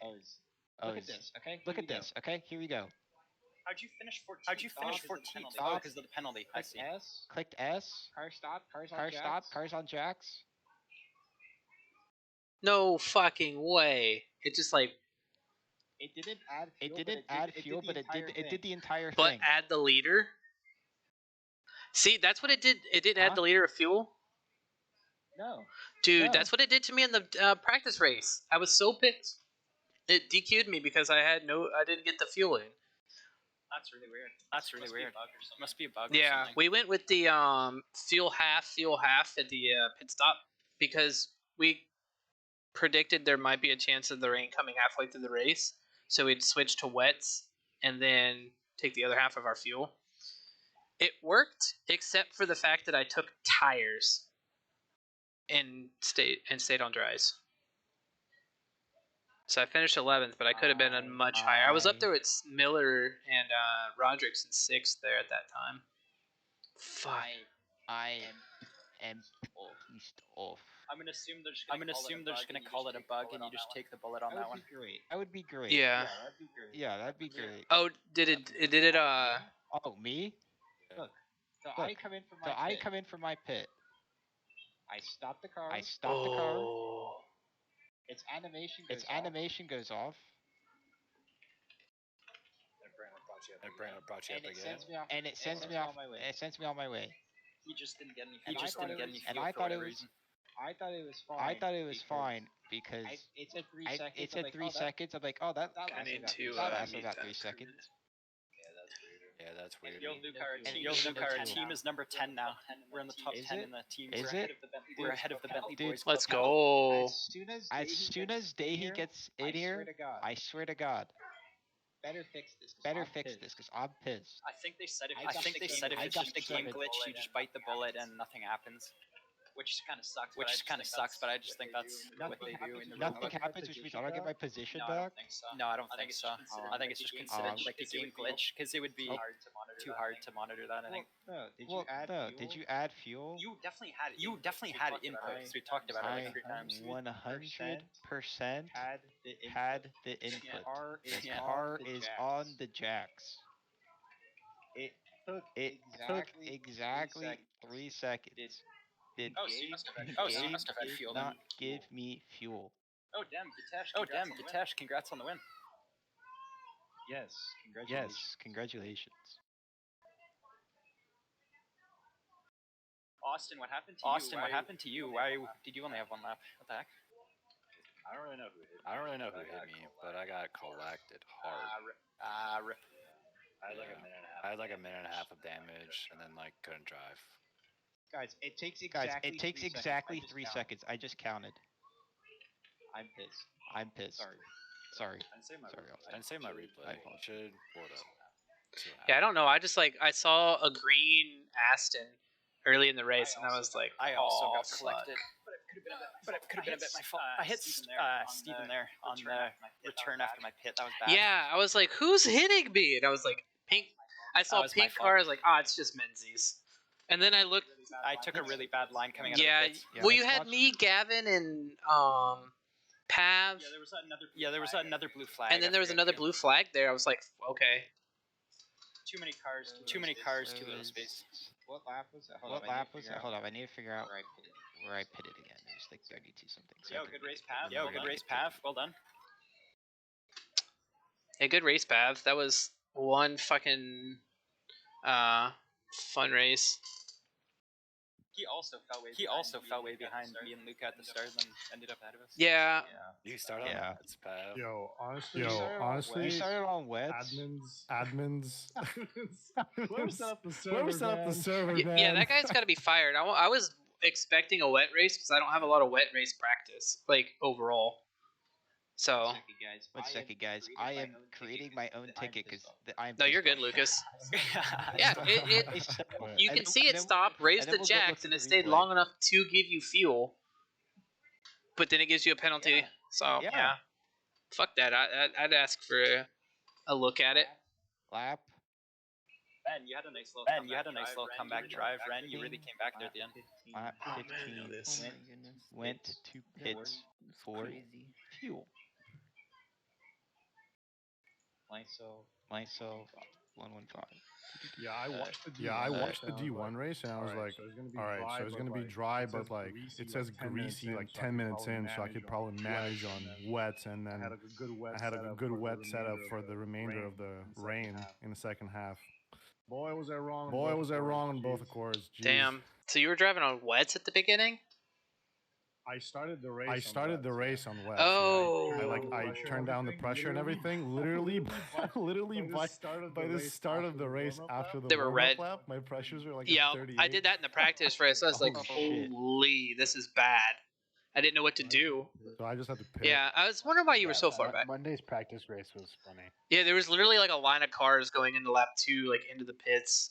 Look at this. Okay. Here we go. How'd you finish 14th? Oh, because of the penalty. I see. Clicked S. Car stop. Cars on jacks. No fucking way. It just like. It didn't add fuel, but it did the entire but thing. But add the liter. See, that's what it did. It didn't add the liter of fuel. No. Dude, that's what it did to me in the practice race. I was so pissed. It DQ'd me because I didn't get the fuel in. That's really weird. That's really weird. Must be a bug. Yeah, we went with the fuel half at the pit stop because we predicted there might be a chance of the rain coming halfway through the race, so we'd switch to wets and then take the other half of our fuel. It worked, except for the fact that I took tires and stayed on dries. So I finished 11th, but I could have been much higher. I was up there with Miller and Rodriguez in 6th there at that time. Fuck. I am pissed off. I'm gonna assume they're just gonna call it a bug and you just take the bullet on that one. That would be great. Yeah. Yeah, that'd be great. Oh, did it Oh, me? Look, so I come in from my pit. I stop the car. Its animation goes off. It brought you up again. And it sends me off. It sends me on my way. He just didn't get any. And I thought it was fine because it said 3 seconds. I'm like, oh, that lasted about 3 seconds. Yeah, that's weird. Yo, Luke, our team is number 10 now. We're in the top 10 in the team. Is it? We're ahead of the Bentley boys. Let's go. As soon as Dahy gets in here, I swear to God. Better fix this, because I'm pissed. I think they said if it's just a game glitch, you just bite the bullet and nothing happens. Which kind of sucks. But I just think that's what they do in the Nothing happens, which means I don't get my position back. No, I don't think so. I think it's just considered like a game glitch because it would be too hard to monitor that. I think. Did you add fuel? You definitely had input because we talked about it like 3 times. 100% had the input. The car is on the jacks. It took exactly 3 seconds. So you must have had fuel. Not give me fuel. Oh damn, Gitesh, congrats on the win. Yes, congratulations. Austin, what happened to you? Why did you only have 1 lap? What the heck? I don't really know who hit me, but I got collected hard. Rip. I had like a minute and a half of damage, and then like couldn't drive. Guys, it takes exactly 3 seconds. I just counted. I'm pissed. Sorry. I didn't save my replay. Should load up. Yeah, I don't know. I saw a green Aston early in the race, and I was like, I also got collected. But it could have been a bit my fault. I hit Steven there on the return after my pit. That was bad. Yeah, I was like, who's hitting me? And I was like, pink. I saw pink car. I was like, it's just Menzies. And then I looked. I took a really bad line coming out of the pits. Well, you had me, Gavin, and Pav. There was another blue flag. And then there was another blue flag there. I was like, okay. Too many cars, too little space. What lap was that? Hold up, I need to figure out where I pitted again. It was like 32 something. Yo, good race, Pav. Well done. Hey, good race, Pav. That was one fucking fun race. He also fell way behind me and Luca at the start, and then ended up ahead of us. Yeah. You start on Wets, Pav. Yo, honestly, you started on Wets. Admins. Whoever set up the server, man. Yeah, that guy's got to be fired. I was expecting a wet race because I don't have a lot of wet race practice, like overall. So. 1 second, guys. I am creating my own ticket because I'm. No, you're good, Lucas. Yeah, you can see it stop, raise the jacks, and it stayed long enough to give you fuel. But then it gives you a penalty. So yeah. Fuck that. I'd ask for a look at it. Lap. Ben, you had a nice little comeback drive, Ren. You really came back there at the end. Lap 15. Went to pits for fuel. Myself, 115. Yeah, I watched the D1 race and I was like, all right, so it's gonna be dry, but like it says greasy like 10 minutes in, so I could probably manage on wets, and then I had a good wet setup for the remainder of the rain in the second half. Boy, was I wrong on both accords. Jeez. Damn. So you were driving on wets at the beginning? I started the race on wet. Oh. I turned down the pressure and everything. Literally by the start of the race after the They were red. lap, my pressures were like Yeah, at 38. I did that in the practice race. So I was like, shit. holy, this is bad. I didn't know what to do. So I just had to pit. Yeah, I was wondering why you were so far back. Monday's practice race was funny. Yeah, there was literally like a line of cars going into lap 2, like into the pits.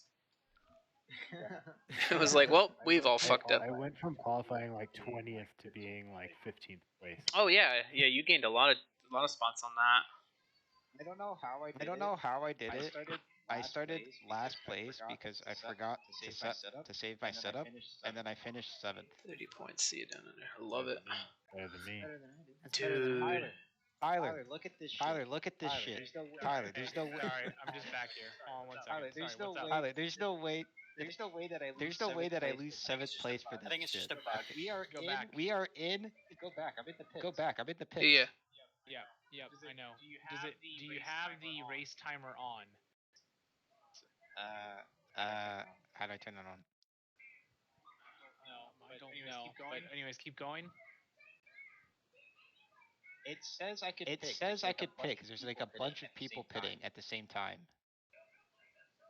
It was like, well, we've all fucked up. I went from qualifying like 20th to being like 15th place. Oh yeah, you gained a lot of spots on that. I don't know how I did it. I started last place because I forgot to save my setup, and then I finished 7th. 30 points, see it down in there. I love it. Better than me. Dude. Tyler, look at this shit. Tyler, look at this shit. Tyler, there's no way. Sorry, I'm just back here. Hold on one second. Tyler, there's no way. What's up? Tyler, there's no way. There's no way that I lose 7th place for this shit. I think it's just a bug. We are in. Go back. I'm in the pits. Go back. I'm in the pits. Yeah. Yep, I know. Do you have the race timer on? How do I turn that on? No, I don't know. But anyways, keep going. It says I could pick because there's like a bunch of people pitting at the same time.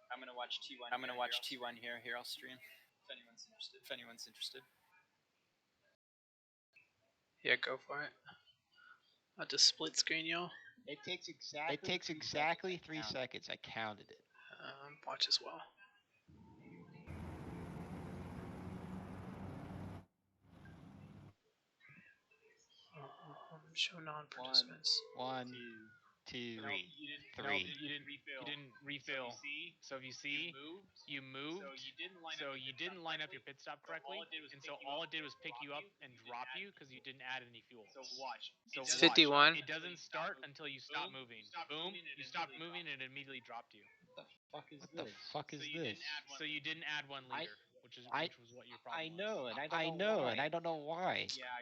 I'm gonna watch T1 here. Here, I'll stream. If anyone's interested. Yeah, go for it. I'll just split screen y'all. It takes exactly 3 seconds. I counted it. Watch as well. Show non-participants. 1, 2, 3. You didn't refill. So if you see, you moved. So you didn't line up your pit stop correctly, and so all it did was pick you up and drop you because you didn't add any fuel. So watch. It's 51. It doesn't start until you stop moving. Boom! You stopped moving and it immediately dropped you. What the fuck is this? So you didn't add 1 liter, which was what your problem I know, was. and I don't know why. Yeah,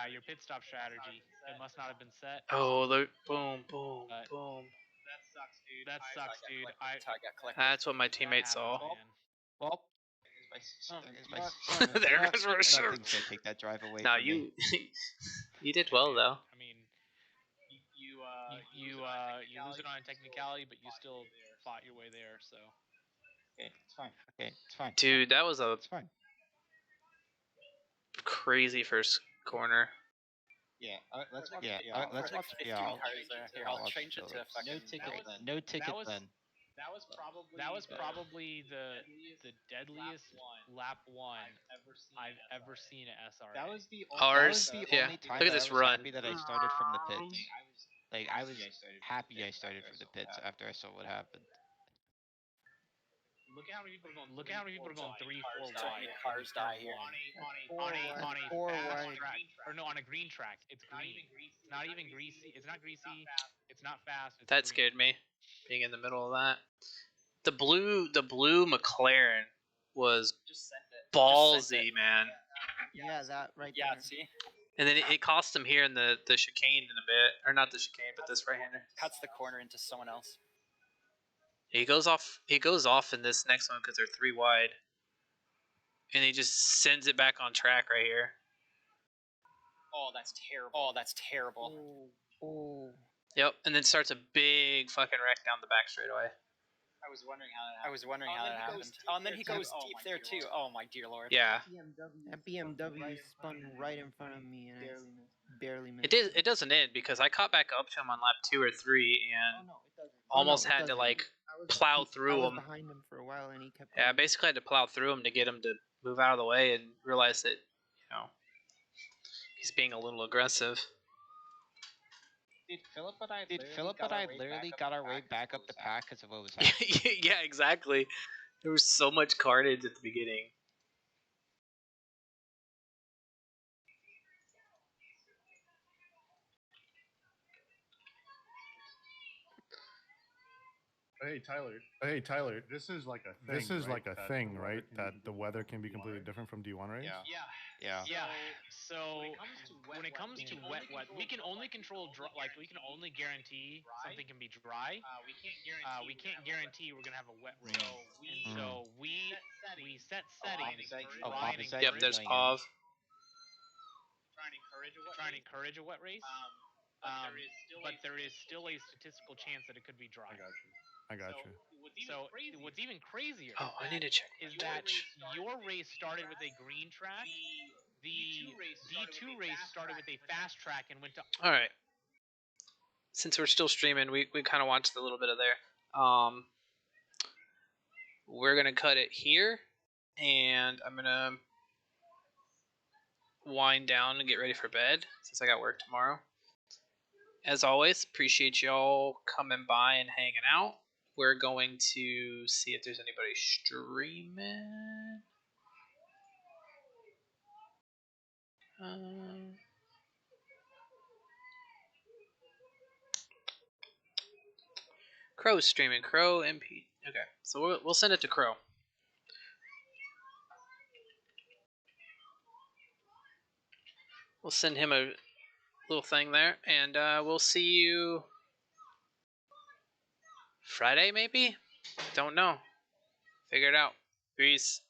your pit stop strategy. It must not have been set. Oh, boom, boom, boom. That sucks, dude. That's what my teammate saw. Well, there goes Rosher. Nothing's gonna take that drive away. No, from me. you did well though. I mean, you lose it on a technicality, but you still fought your way there. So. Okay, it's fine. Dude, that was a It's fine. crazy first corner. Yeah, let's watch. Yeah, I'll change it to fucking no ticket then. That was probably the deadliest lap 1 I've ever seen at SRA. That was the yeah. only time Look at this run. that I started from the pits. Like I was happy I started from the pits after I saw what happened. Look at how many people are going 3, 4 So wide. many cars die here. On a fast track, or no, on a green track. It's green. It's not even greasy. It's not greasy. It's not fast. It's That green. scared me, being in the middle of that. The blue McLaren was ballsy, man. Yeah, that right there. Yeah, see? And then it cost him here in the chicane in a bit, or not the chicane, but this right-hander. Cuts the corner into someone else. He goes off in this next one because they're 3 wide, and he just sends it back on track right here. Oh, that's terrible. Oh. Yep, and then starts a big fucking wreck down the back straightaway. I was wondering how that happened. Oh, and then he goes deep there too. Oh my dear lord. Yeah. That BMW spun right in front of me and barely missed. It doesn't end because I caught back up to him on lap 2 or 3 and almost had to like plow through him. Behind him for a while and he kept. Yeah, I basically had to plow through him to get him to move out of the way and realize that, he's being a little aggressive. Did Philip and I literally got our way back up the pack because of what was happening? Yeah, exactly. There was so much carnage at the beginning. Hey Tyler, this is like a thing, right? That the weather can be completely different from D1 race. Yeah. So when it comes to wet, we can only control we can only guarantee something can be dry. We can't guarantee we're gonna have a wet race. And so we set settings. Oh, Pop is Yep, there's Pav. try and encourage a wet race. But there is still a statistical chance that it could be dry. I got you. So what's even crazier Oh, I need to check is that your race started with a green track. The D2 race started with a fast track and went to. All right. Since we're still streaming, we kind of watched a little bit of there. We're gonna cut it here, and I'm gonna wind down and get ready for bed since I got work tomorrow. As always, appreciate y'all coming by and hanging out. We're going to see if there's anybody streaming. Crow's streaming. Crow MP. Okay, so we'll send it to Crow. We'll send him a little thing there, and we'll see you Friday, maybe? Don't know. Figure it out. Peace.